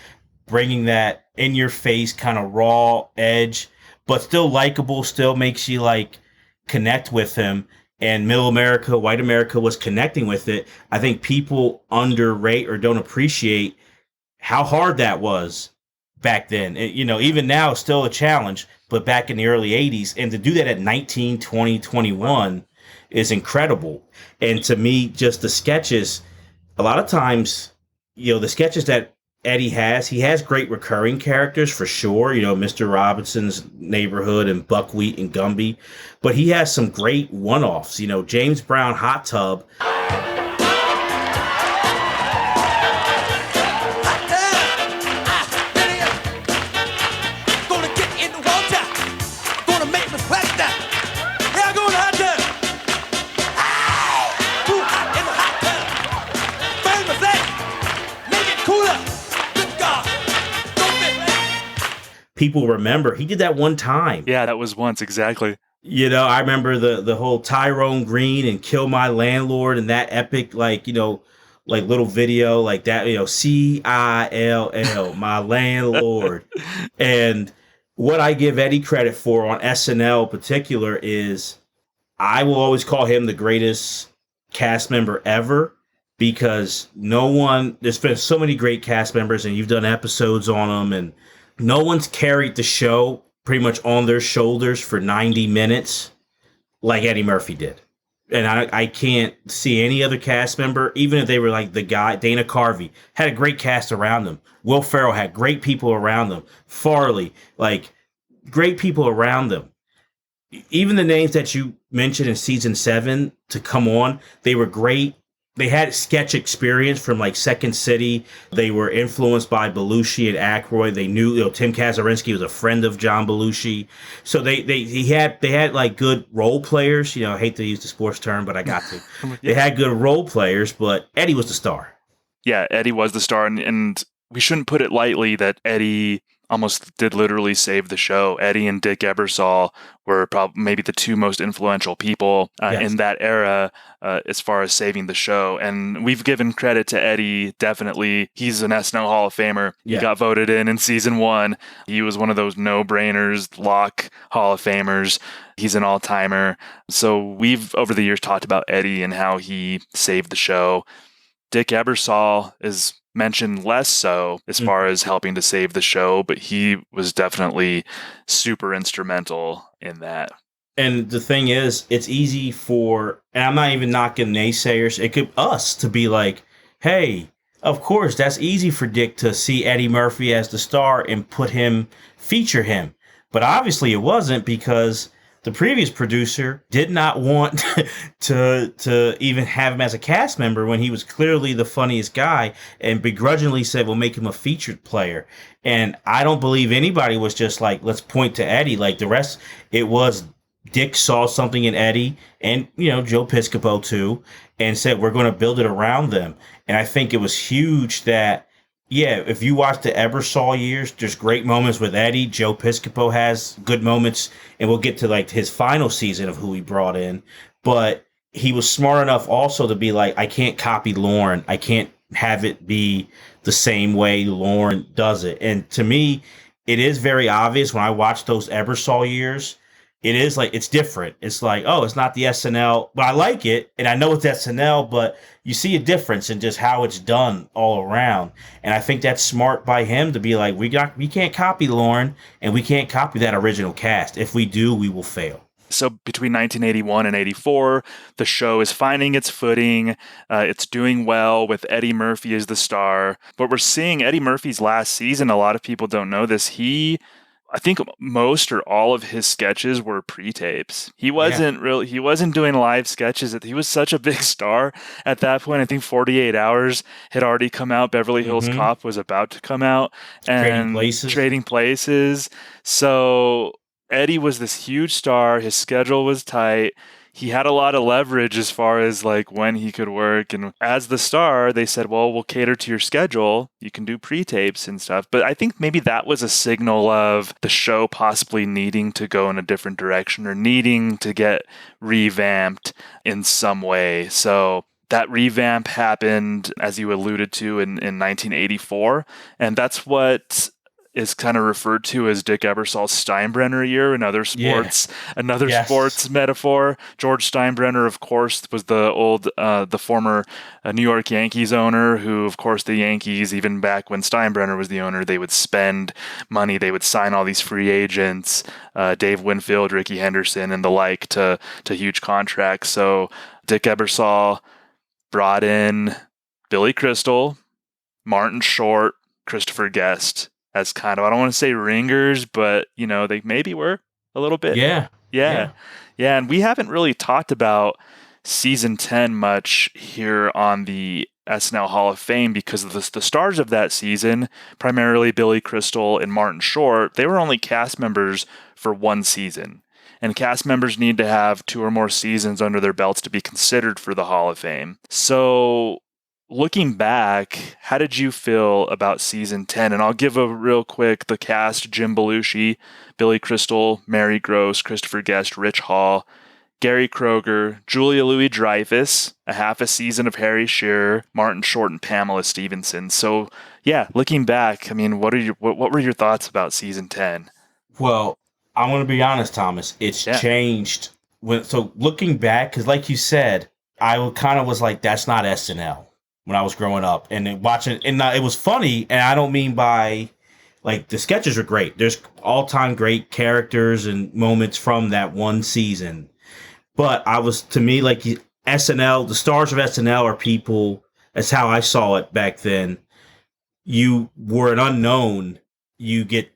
bringing that in your face kind of raw edge, but still likable, still makes you like connect with him. And middle America, white America was connecting with it. I think people underrate or don't appreciate how hard that was back then. Even now, it's still a challenge, but back in the early 80s, and to do that at 19, 20, 21 is incredible. And to me, just the sketches, a lot of times, the sketches that Eddie has, he has great recurring characters for sure, Mr. Robinson's Neighborhood and Buckwheat and Gumby, but he has some great one-offs, James Brown Hot Tub. People remember he did that one time. Yeah, that was once, exactly. I remember the whole Tyrone Green and Kill My Landlord and that epic, like little video like that, CILL, my landlord. And what I give Eddie credit for on SNL in particular is I will always call him the greatest cast member ever, because there's been so many great cast members and you've done episodes on them, and no one's carried the show pretty much on their shoulders for 90 minutes like Eddie Murphy did. And I can't see any other cast member, even if they were like the guy, Dana Carvey, had a great cast around them. Will Ferrell had great people around them. Farley, great people around them. Even the names that you mentioned in season 7 to come on, they were great. They had sketch experience from Second City. They were influenced by Belushi and Aykroyd. They knew, Tim Kazurinsky was a friend of John Belushi. So they had good role players. I hate to use the sports term, but I got to. They had good role players, but Eddie was the star. Yeah, Eddie was the star, and we shouldn't put it lightly that Eddie almost did literally save the show. Eddie and Dick Ebersol were probably maybe the two most influential people in that era as far as saving the show. And we've given credit to Eddie, definitely. He's an SNL Hall of Famer. Yeah. He got voted in season 1. He was one of those no-brainers, lock Hall of Famers. He's an all-timer. So we've, over the years, talked about Eddie and how he saved the show. Dick Ebersol is mentioned less so as far as helping to save the show, but he was definitely super instrumental in that. And the thing is, it's easy for, and I'm not even knocking naysayers, it could us to be like, hey, of course, that's easy for Dick to see Eddie Murphy as the star and feature him. But obviously it wasn't, because the previous producer did not want to even have him as a cast member when he was clearly the funniest guy, and begrudgingly said, we'll make him a featured player. And I don't believe anybody was just like, let's point to Eddie. Like the rest, it was Dick saw something in Eddie and, Joe Piscopo too, and said, we're going to build it around them. And I think it was huge that, yeah, if you watch the Ebersol years, there's great moments with Eddie. Joe Piscopo has good moments, and we'll get to like his final season of who he brought in. But he was smart enough also to be like, I can't copy Lorne. I can't have it be the same way Lorne does it. And to me, it is very obvious when I watch those Ebersol years. It is like, it's different. It's like, oh, it's not the SNL, but I like it. And I know it's SNL, but you see a difference in just how it's done all around. And I think that's smart by him to be like, we can't copy Lorne, and we can't copy that original cast. If we do, we will fail. So between 1981 and 84, the show is finding its footing. It's doing well with Eddie Murphy as the star. But we're seeing Eddie Murphy's last season. A lot of people don't know this. I think most or all of his sketches were pre-tapes. He wasn't doing live sketches. He was such a big star at that point. I think 48 Hours had already come out. Beverly Hills Cop was about to come out. And Trading Places. So Eddie was this huge star. His schedule was tight. He had a lot of leverage as far as like when he could work. And as the star, they said, well, we'll cater to your schedule. You can do pre-tapes and stuff. But I think maybe that was a signal of the show possibly needing to go in a different direction or needing to get revamped in some way. So that revamp happened, as you alluded to, in 1984. And that's what is kind of referred to as Dick Ebersol's Steinbrenner year, another sports metaphor. George Steinbrenner, of course, was the former New York Yankees owner who, of course, the Yankees, even back when Steinbrenner was the owner, they would spend money. They would sign all these free agents, Dave Winfield, Rickey Henderson, and the like to huge contracts. So Dick Ebersol brought in Billy Crystal, Martin Short, Christopher Guest as kind of, I don't want to say ringers, but, they maybe were a little bit. Yeah. And we haven't really talked about season 10 much here on the SNL Hall of Fame because of the stars of that season, primarily Billy Crystal and Martin Short. They were only cast members for one season. And cast members need to have 2 or more seasons under their belts to be considered for the Hall of Fame. So looking back, how did you feel about season 10? And I'll give a real quick, the cast: Jim Belushi, Billy Crystal, Mary Gross, Christopher Guest, Rich Hall, Gary Kroeger, Julia Louis-Dreyfus, a half a season of Harry Shearer, Martin Short, and Pamela Stevenson. So yeah, looking back, I mean, what were your thoughts about season 10? Well, I want to be honest, Thomas, it's changed. So looking back, because like you said, I kind of was like, that's not SNL. When I was growing up and then watching, and it was funny, and I don't mean by, like, the sketches are great. There's all-time great characters and moments from that one season. But to me, like, SNL, the stars of SNL are people, that's how I saw it back then. You were an unknown, you get,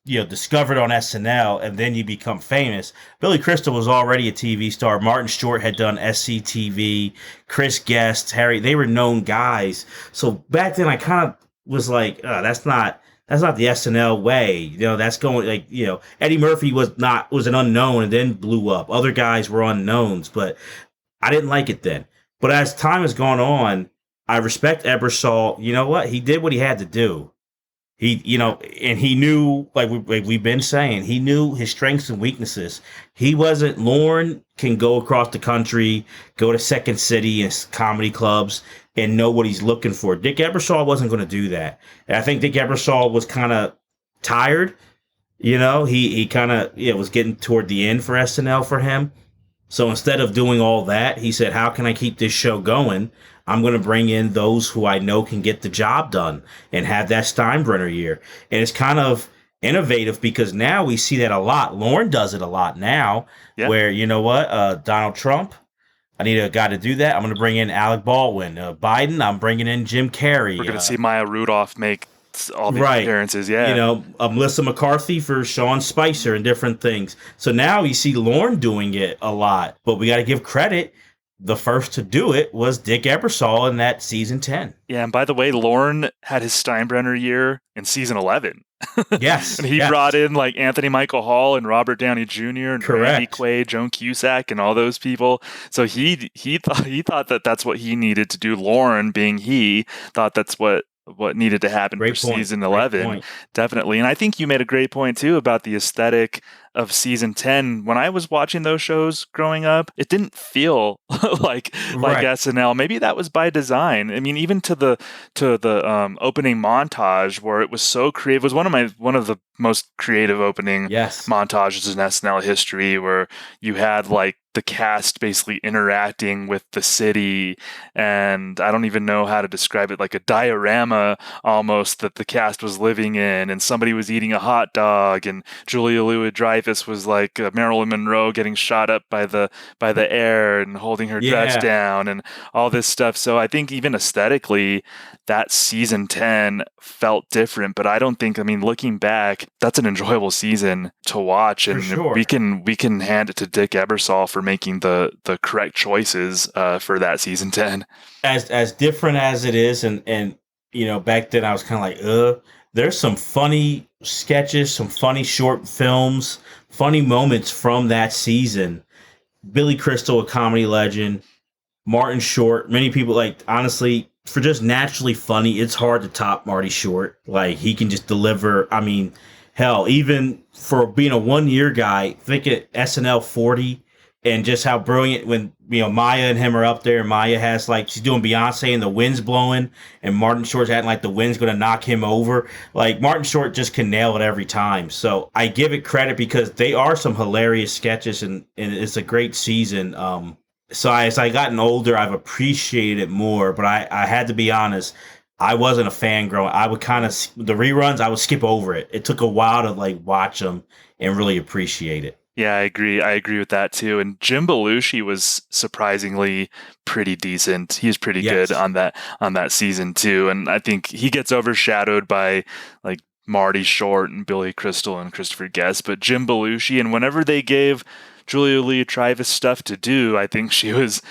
discovered on SNL, and then you become famous. Billy Crystal was already a TV star. Martin Short had done SCTV. Chris Guest, Harry, they were known guys. So back then I kind of was like, that's not the SNL way. That's going like, Eddie Murphy was an unknown and then blew up. Other guys were unknowns, but I didn't like it then. But as time has gone on, I respect Ebersol. You know what? He did what he had to do. And he knew, like we've been saying, he knew his strengths and weaknesses. Lauren can go across the country, go to Second City and comedy clubs and know what he's looking for. Dick Ebersol wasn't going to do that. And I think Dick Ebersol was kind of tired. He kind of was getting toward the end for SNL for him. So instead of doing all that, he said, how can I keep this show going? I'm going to bring in those who I know can get the job done and have that Steinbrenner year. And it's kind of innovative because now we see that a lot. Lauren does it a lot now where, Donald Trump, I need a guy to do that. I'm going to bring in Alec Baldwin. Biden, I'm bringing in Jim Carrey. We're going to see Maya Rudolph make all the appearances, Melissa McCarthy for Sean Spicer and different things. So now you see Lauren doing it a lot, but we got to give credit. The first to do it was Dick Ebersol in that season 10. Yeah, and by the way, Lauren had his Steinbrenner year in season 11. Yes. And he brought in like Anthony Michael Hall and Robert Downey Jr. and Randy Quaid, Joan Cusack, and all those people. So he thought that that's what he needed to do. Lauren, being he, thought that's what needed to happen for season 11. Definitely. And I think you made a great point too about the aesthetic of season 10. When I was watching those shows growing up, it didn't feel like SNL. Maybe that was by design. I mean, even to the opening montage where it was so creative. It was one of the most creative opening montages in SNL history, where you had like the cast basically interacting with the city, and I don't even know how to describe it, like a diorama almost that the cast was living in, and somebody was eating a hot dog, and Julia Louis-Dreyfus was like Marilyn Monroe getting shot up by the air and holding her dress down and all this stuff. So I think even aesthetically that season 10 felt different, but I don't think, looking back, that's an enjoyable season to watch, and we can hand it to Dick Ebersol for making the correct choices for that season 10. As different as it is, and back then I was kind of like, there's some funny sketches, some funny short films, funny moments from that season. Billy Crystal, a comedy legend. Martin Short, many people, honestly, for just naturally funny, it's hard to top Marty Short. He can just deliver. Hell, even for being a 1 year guy, think at SNL 40 and just how brilliant when, Maya and him are up there, and Maya has she's doing Beyonce and the wind's blowing, and Martin Short's acting like the wind's going to knock him over. Martin Short just can nail it every time. So I give it credit because they are some hilarious sketches, and it's a great season. So as I gotten older, I've appreciated it more, but I had to be honest, I wasn't a fan growing. I would the reruns, I would skip over it. It took a while to watch them and really appreciate it. Yeah, I agree. I agree with that too. And Jim Belushi was surprisingly pretty decent. He was pretty good on that season too. And I think he gets overshadowed by Marty Short and Billy Crystal and Christopher Guest, but Jim Belushi, and whenever they gave Julia Louis-Dreyfus stuff to do, I think she was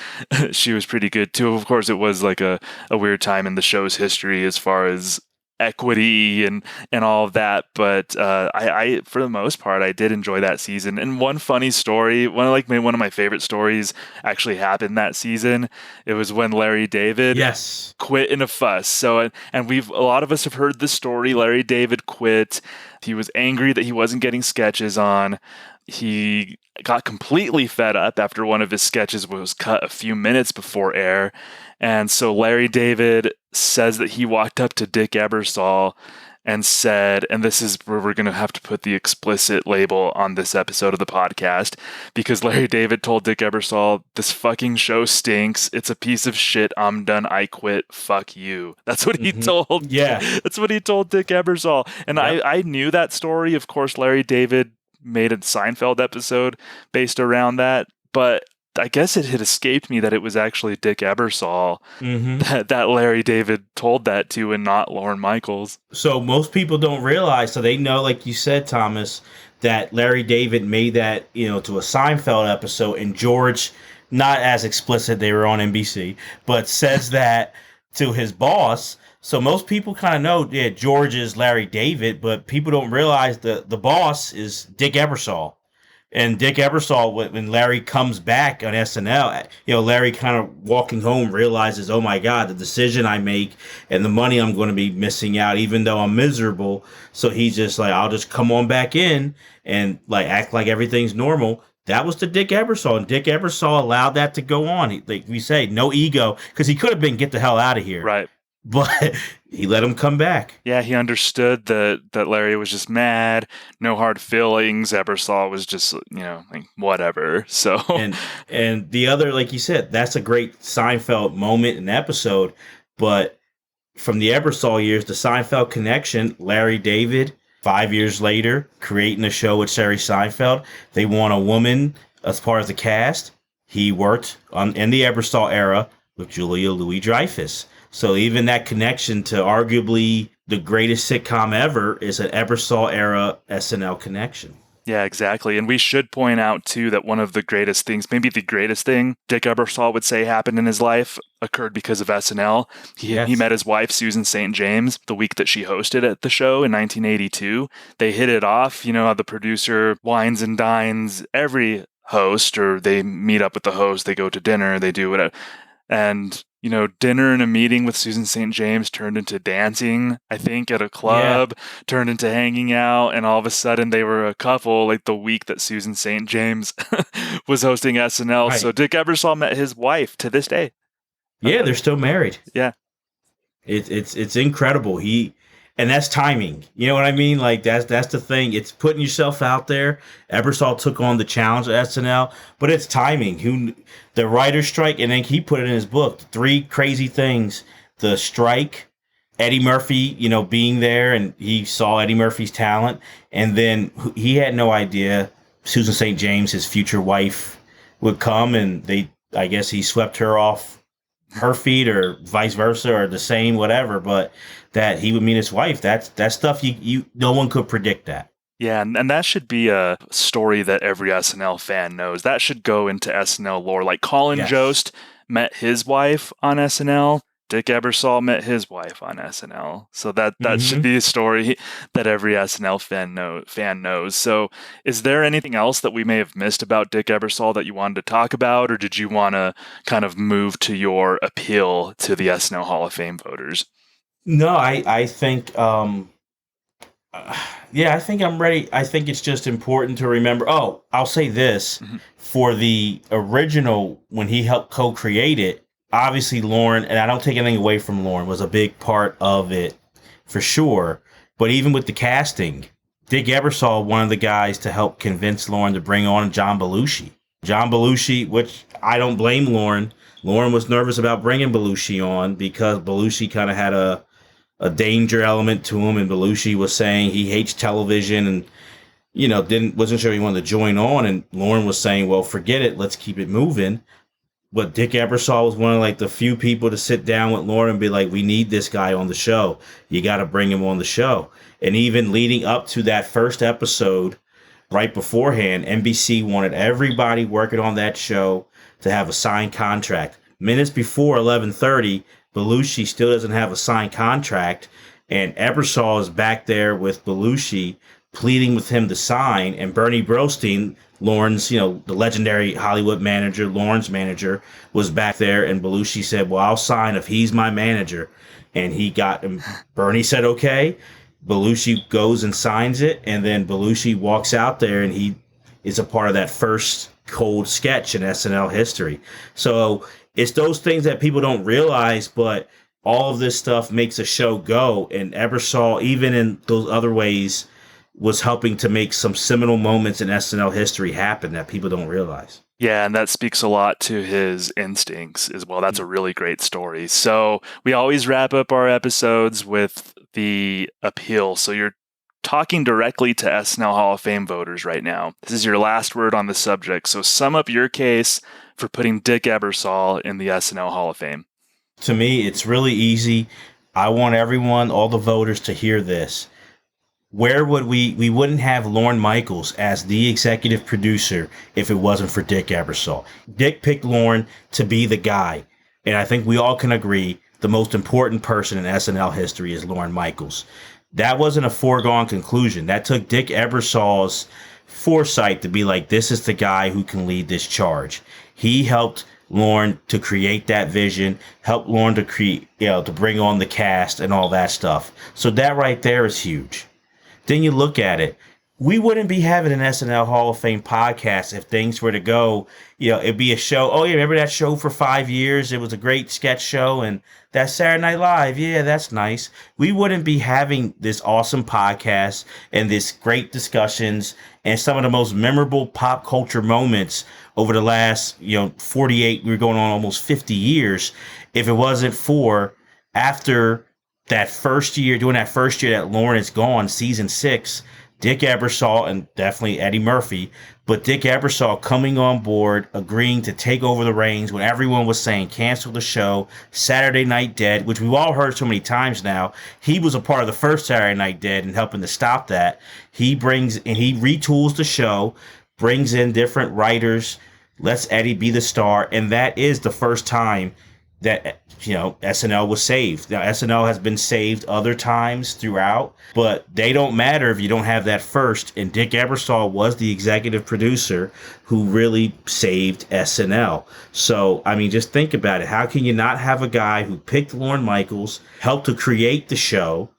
pretty good too. Of course, it was a weird time in the show's history as far as equity and all of that, but I for the most part I did enjoy that season. And one funny story, one of my favorite stories actually happened that season. It was when Larry David quit in a fuss. So and a lot of us have heard this story. Larry David quit. He was angry that he wasn't getting sketches on. He got completely fed up after one of his sketches was cut a few minutes before air. And so Larry David says that he walked up to Dick Ebersol and said, and this is where we're going to have to put the explicit label on this episode of the podcast, because Larry David told Dick Ebersol, "This fucking show stinks. It's a piece of shit. I'm done. I quit. Fuck you." That's what he told. Yeah. That's what he told Dick Ebersol. And I knew that story. Of course, Larry David made a Seinfeld episode based around that, but I guess it had escaped me that it was actually Dick Ebersol that Larry David told that to, and not Lorne Michaels. So most people don't realize, so they know, like you said, Thomas, that Larry David made that, to a Seinfeld episode, and George, not as explicit, they were on NBC, but says that to his boss. So most people kind of know, George is Larry David, but people don't realize the boss is Dick Ebersol. And Dick Ebersol, when Larry comes back on SNL, Larry kind of walking home realizes, oh my God, the decision I make and the money I'm going to be missing out, even though I'm miserable. So he's just like, I'll just come on back in and like act like everything's normal. That was the Dick Ebersol, and Dick Ebersol allowed that to go on. Like we say, no ego, because he could have been get the hell out of here. Right. But he let him come back. Yeah, he understood that Larry was just mad, no hard feelings. Ebersol was just, like whatever. So and the other, like you said, that's a great Seinfeld moment and episode. But from the Ebersol years, the Seinfeld connection, Larry David, 5 years later, creating a show with Jerry Seinfeld, they want a woman as part of the cast. He worked in the Ebersol era with Julia Louis-Dreyfus. So even that connection to arguably the greatest sitcom ever is an Ebersol era SNL connection. Yeah, exactly. And we should point out, too, that one of the greatest things, maybe the greatest thing Dick Ebersol would say happened in his life occurred because of SNL. He met his wife, Susan St. James, the week that she hosted at the show in 1982. They hit it off. You know how the producer wines and dines every host, or they meet up with the host, they go to dinner, they do whatever. And dinner and a meeting with Susan St. James turned into dancing, I think, at a club, turned into hanging out, and all of a sudden they were a couple, like the week that Susan St. James was hosting SNL. Right. So Dick Ebersol met his wife to this day. Yeah, they're still married. Yeah. It's incredible. And that's timing. You know what I mean? Like that's the thing. It's putting yourself out there. Ebersol took on the challenge at SNL, but it's timing. The writer's strike, and then he put it in his book, 3 crazy things. The strike, Eddie Murphy, being there, and he saw Eddie Murphy's talent, and then he had no idea Susan St. James, his future wife, would come, and I guess he swept her off her feet, or vice versa, or the same, whatever, but that he would meet his wife. That's stuff you no one could predict that. Yeah, and that should be a story that every SNL fan knows. That should go into SNL lore. Like Colin Jost met his wife on SNL. Dick Ebersol met his wife on SNL. So that should be a story that every SNL fan knows. So is there anything else that we may have missed about Dick Ebersol that you wanted to talk about, or did you want to kind of move to your appeal to the SNL Hall of Fame voters? No, I think, I think I'm ready. I think it's just important to remember. Oh, I'll say this. For the original, when he helped co-create it, obviously Lorne, and I don't take anything away from Lorne, was a big part of it for sure. But even with the casting, Dick Ebersol, one of the guys to help convince Lorne to bring on John Belushi. John Belushi, which I don't blame Lorne. Lorne was nervous about bringing Belushi on because Belushi kind of had a danger element to him, and Belushi was saying he hates television and, wasn't sure he wanted to join on. And Lorne was saying, well, forget it. Let's keep it moving. But Dick Ebersol was one of the few people to sit down with Lorne and be like, we need this guy on the show. You got to bring him on the show. And even leading up to that first episode, right beforehand, NBC wanted everybody working on that show to have a signed contract. Minutes before 11:30, Belushi still doesn't have a signed contract, and Ebersol is back there with Belushi pleading with him to sign, and Bernie Brillstein, Lorne's, the legendary Hollywood manager, Lorne's manager, was back there, and Belushi said, well, I'll sign if he's my manager. And Bernie said, okay. Belushi goes and signs it, and then Belushi walks out there, and he is a part of that first cold sketch in SNL history. So it's those things that people don't realize, but all of this stuff makes a show go. And Ebersol, even in those other ways, was helping to make some seminal moments in SNL history happen that people don't realize. Yeah, and that speaks a lot to his instincts as well. That's a really great story. So we always wrap up our episodes with the appeal. So you're talking directly to SNL Hall of Fame voters right now. This is your last word on the subject. So sum up your case for putting Dick Ebersol in the SNL Hall of Fame. To me, it's really easy. I want everyone, all the voters, to hear this. Where would we wouldn't have Lorne Michaels as the executive producer if it wasn't for Dick Ebersol. Dick picked Lorne to be the guy. And I think we all can agree the most important person in SNL history is Lorne Michaels. That wasn't a foregone conclusion. That took Dick Ebersol's foresight to be like, this is the guy who can lead this charge. He helped Lorne to create that vision, helped Lorne to create, to bring on the cast and all that stuff. So that right there is huge. Then you look at it. We wouldn't be having an SNL Hall of Fame podcast if things were to go, it'd be a show. Oh, yeah, remember that show for 5 years? It was a great sketch show. And that Saturday Night Live, yeah, that's nice. We wouldn't be having this awesome podcast and this great discussions and some of the most memorable pop culture moments over the last, 48, we're going on almost 50 years, if it wasn't for after that first year, during that first year that Lorne is gone, season 6, Dick Ebersol and definitely Eddie Murphy, but Dick Ebersol coming on board, agreeing to take over the reins when everyone was saying cancel the show, Saturday Night Dead, which we've all heard so many times now. He was a part of the first Saturday Night Dead and helping to stop that. He retools the show, brings in different writers, lets Eddie be the star, and that is the first time that SNL was saved. Now SNL has been saved other times throughout, but they don't matter if you don't have that first. And Dick Ebersol was the executive producer who really saved SNL. So I mean, just think about it. How can you not have a guy who picked Lorne Michaels, helped to create the show,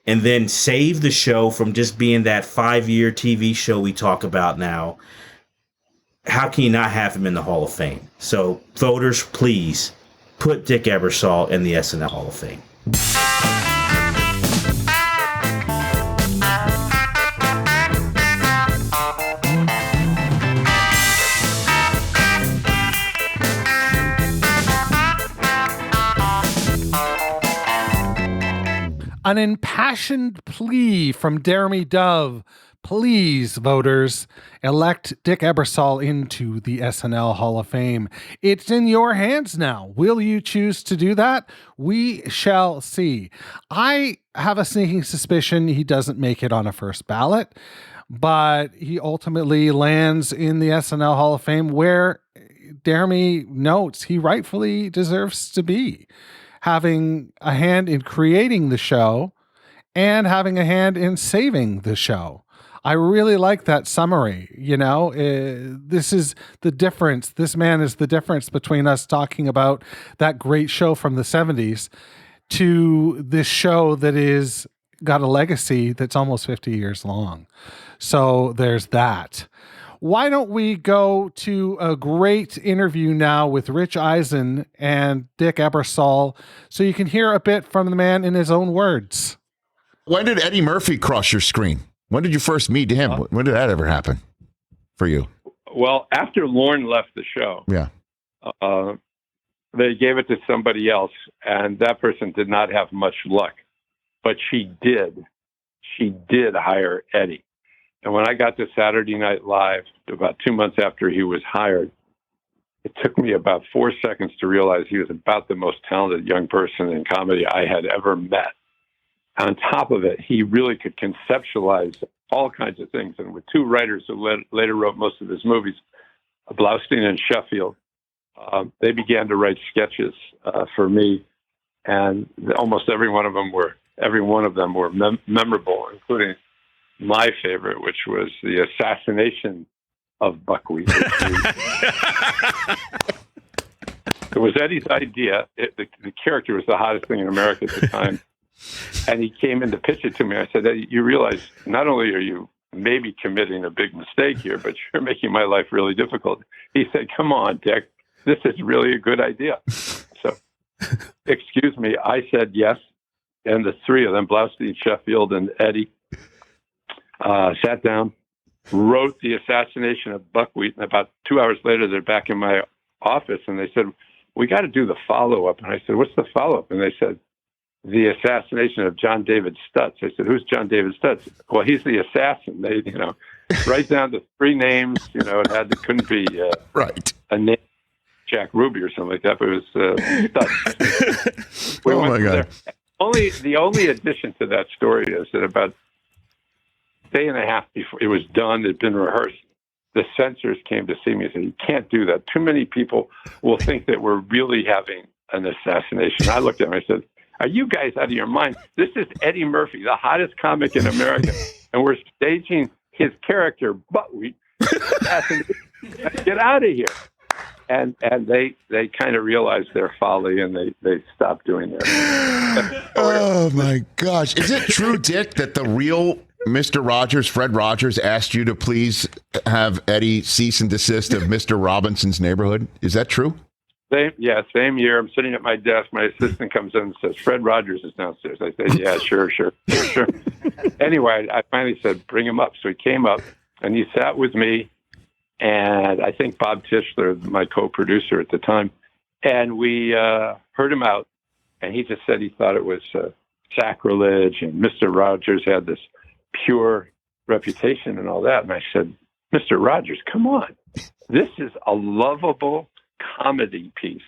and then save the show from just being that 5-year TV show we talk about now? How can you not have him in the Hall of Fame? So voters, please put Dick Ebersol in the SNL Hall of Fame. An impassioned plea from Deremy Dove. Please, voters, elect Dick Ebersol into the SNL Hall of Fame. It's in your hands now. Will you choose to do that? We shall see. I have a sneaking suspicion he doesn't make it on a first ballot, but he ultimately lands in the SNL Hall of Fame where Deremy notes he rightfully deserves to be, having a hand in creating the show and having a hand in saving the show. I really like that summary. This is the difference. This man is the difference between us talking about that great show from the 70s to this show that is got a legacy that's almost 50 years long. So there's that. Why don't we go to a great interview now with Rich Eisen and Dick Ebersol so you can hear a bit from the man in his own words. When did Eddie Murphy cross your screen? When did you first meet him? When did that ever happen for you? Well, after Lorne left the show, they gave it to somebody else, and that person did not have much luck. But she did hire Eddie. And when I got to Saturday Night Live, about 2 months after he was hired, it took me about 4 seconds to realize he was about the most talented young person in comedy I had ever met. On top of it, he really could conceptualize all kinds of things. And with two writers who later wrote most of his movies, Blaustein and Sheffield, they began to write sketches for me. And almost every one of them were memorable, including my favorite, which was the assassination of Buckwheat. It was Eddie's idea. The character was the hottest thing in America at the time. And he came in to pitch it to me. I said, you realize not only are you maybe committing a big mistake here, but you're making my life really difficult. He said, come on, Dick, this is really a good idea. So, excuse me, I said yes. And the three of them, Blaustein, Sheffield, and Eddie, sat down, wrote the assassination of Buckwheat. And about 2 hours later, they're back in my office, and they said, we got to do the follow-up. And I said, what's the follow-up? And they said, the assassination of John David Stutz. I said, who's John David Stutz? Well, he's the assassin. They, write down the three names. It couldn't be a name, Jack Ruby or something like that, but it was Stutz. Oh my God! The only addition to that story is that about a day and a half before it was done, it had been rehearsed. The censors came to see me and said, "You can't do that. Too many people will think that we're really having an assassination." I looked at him and I said, "Are you guys out of your mind? This is Eddie Murphy, the hottest comic in America, and we're staging his character buckwheat. Get out of here. And they kind of realized their folly, and they stopped doing that. Oh my gosh. Is it true, Dick, that the real Mr. Rogers, Fred Rogers, asked you to please have Eddie cease and desist of Mr. Robinson's Neighborhood? Is that true? Same year. I'm sitting at my desk. My assistant comes in and says, Fred Rogers is downstairs. I said, yeah, sure. Anyway, I finally said, bring him up. So he came up, and he sat with me, and I think Bob Tischler, my co-producer at the time, and we heard him out, and he just said he thought it was sacrilege, and Mr. Rogers had this pure reputation and all that. And I said, Mr. Rogers, come on. This is a lovable comedy piece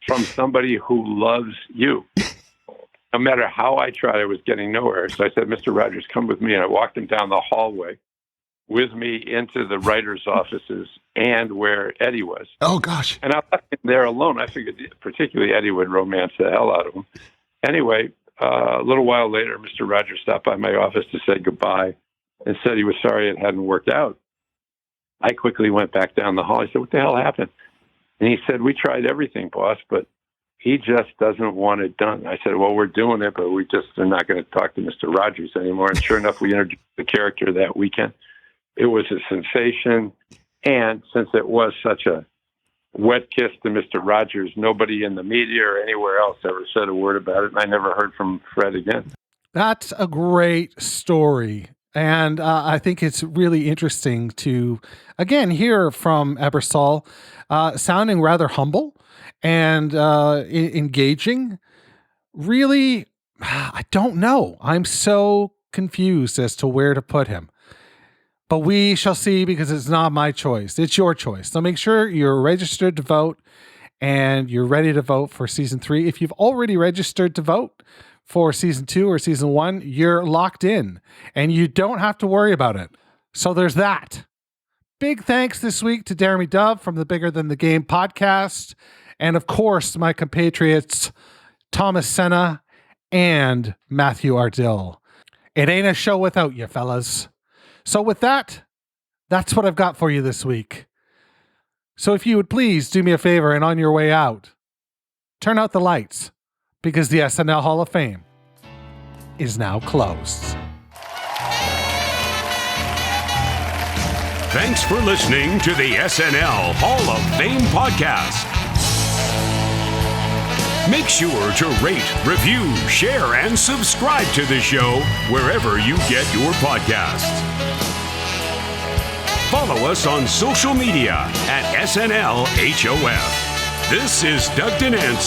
from somebody who loves you. No matter how I tried, I was getting nowhere. So I said, Mr. Rogers, come with me. And I walked him down the hallway with me into the writer's offices and where Eddie was. Oh, gosh. And I left him there alone. I figured particularly Eddie would romance the hell out of him. Anyway, a little while later, Mr. Rogers stopped by my office to say goodbye and said he was sorry it hadn't worked out. I quickly went back down the hall. I said, what the hell happened? And he said, we tried everything, boss, but he just doesn't want it done. I said, well, we're doing it, but we just are not going to talk to Mr. Rogers anymore. And sure enough, we introduced the character that weekend. It was a sensation. And since it was such a wet kiss to Mr. Rogers, nobody in the media or anywhere else ever said a word about it. And I never heard from Fred again. That's a great story. And I think it's really interesting to, again, hear from Ebsersol sounding rather humble and engaging. Really, I don't know. I'm so confused as to where to put him. But we shall see, because it's not my choice. It's your choice. So make sure you're registered to vote and you're ready to vote for season 3. If you've already registered to vote for season 2 or season 1, you're locked in and you don't have to worry about it. So there's that. Big thanks this week to Deremy Dove from the Bigger Than the Game podcast. And of course, my compatriots, Thomas Senna and Matthew Ardill. It ain't a show without you, fellas. So with that, that's what I've got for you this week. So if you would please do me a favor, and on your way out, turn out the lights, because the SNL Hall of Fame is now closed. Thanks for listening to the SNL Hall of Fame podcast. Make sure to rate, review, share, and subscribe to the show wherever you get your podcasts. Follow us on social media at SNL HOF. This is Doug Denant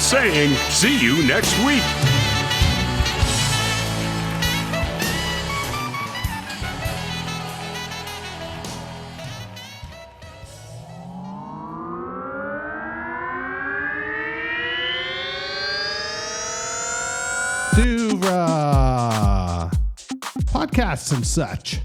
saying, see you next week. To podcasts and such.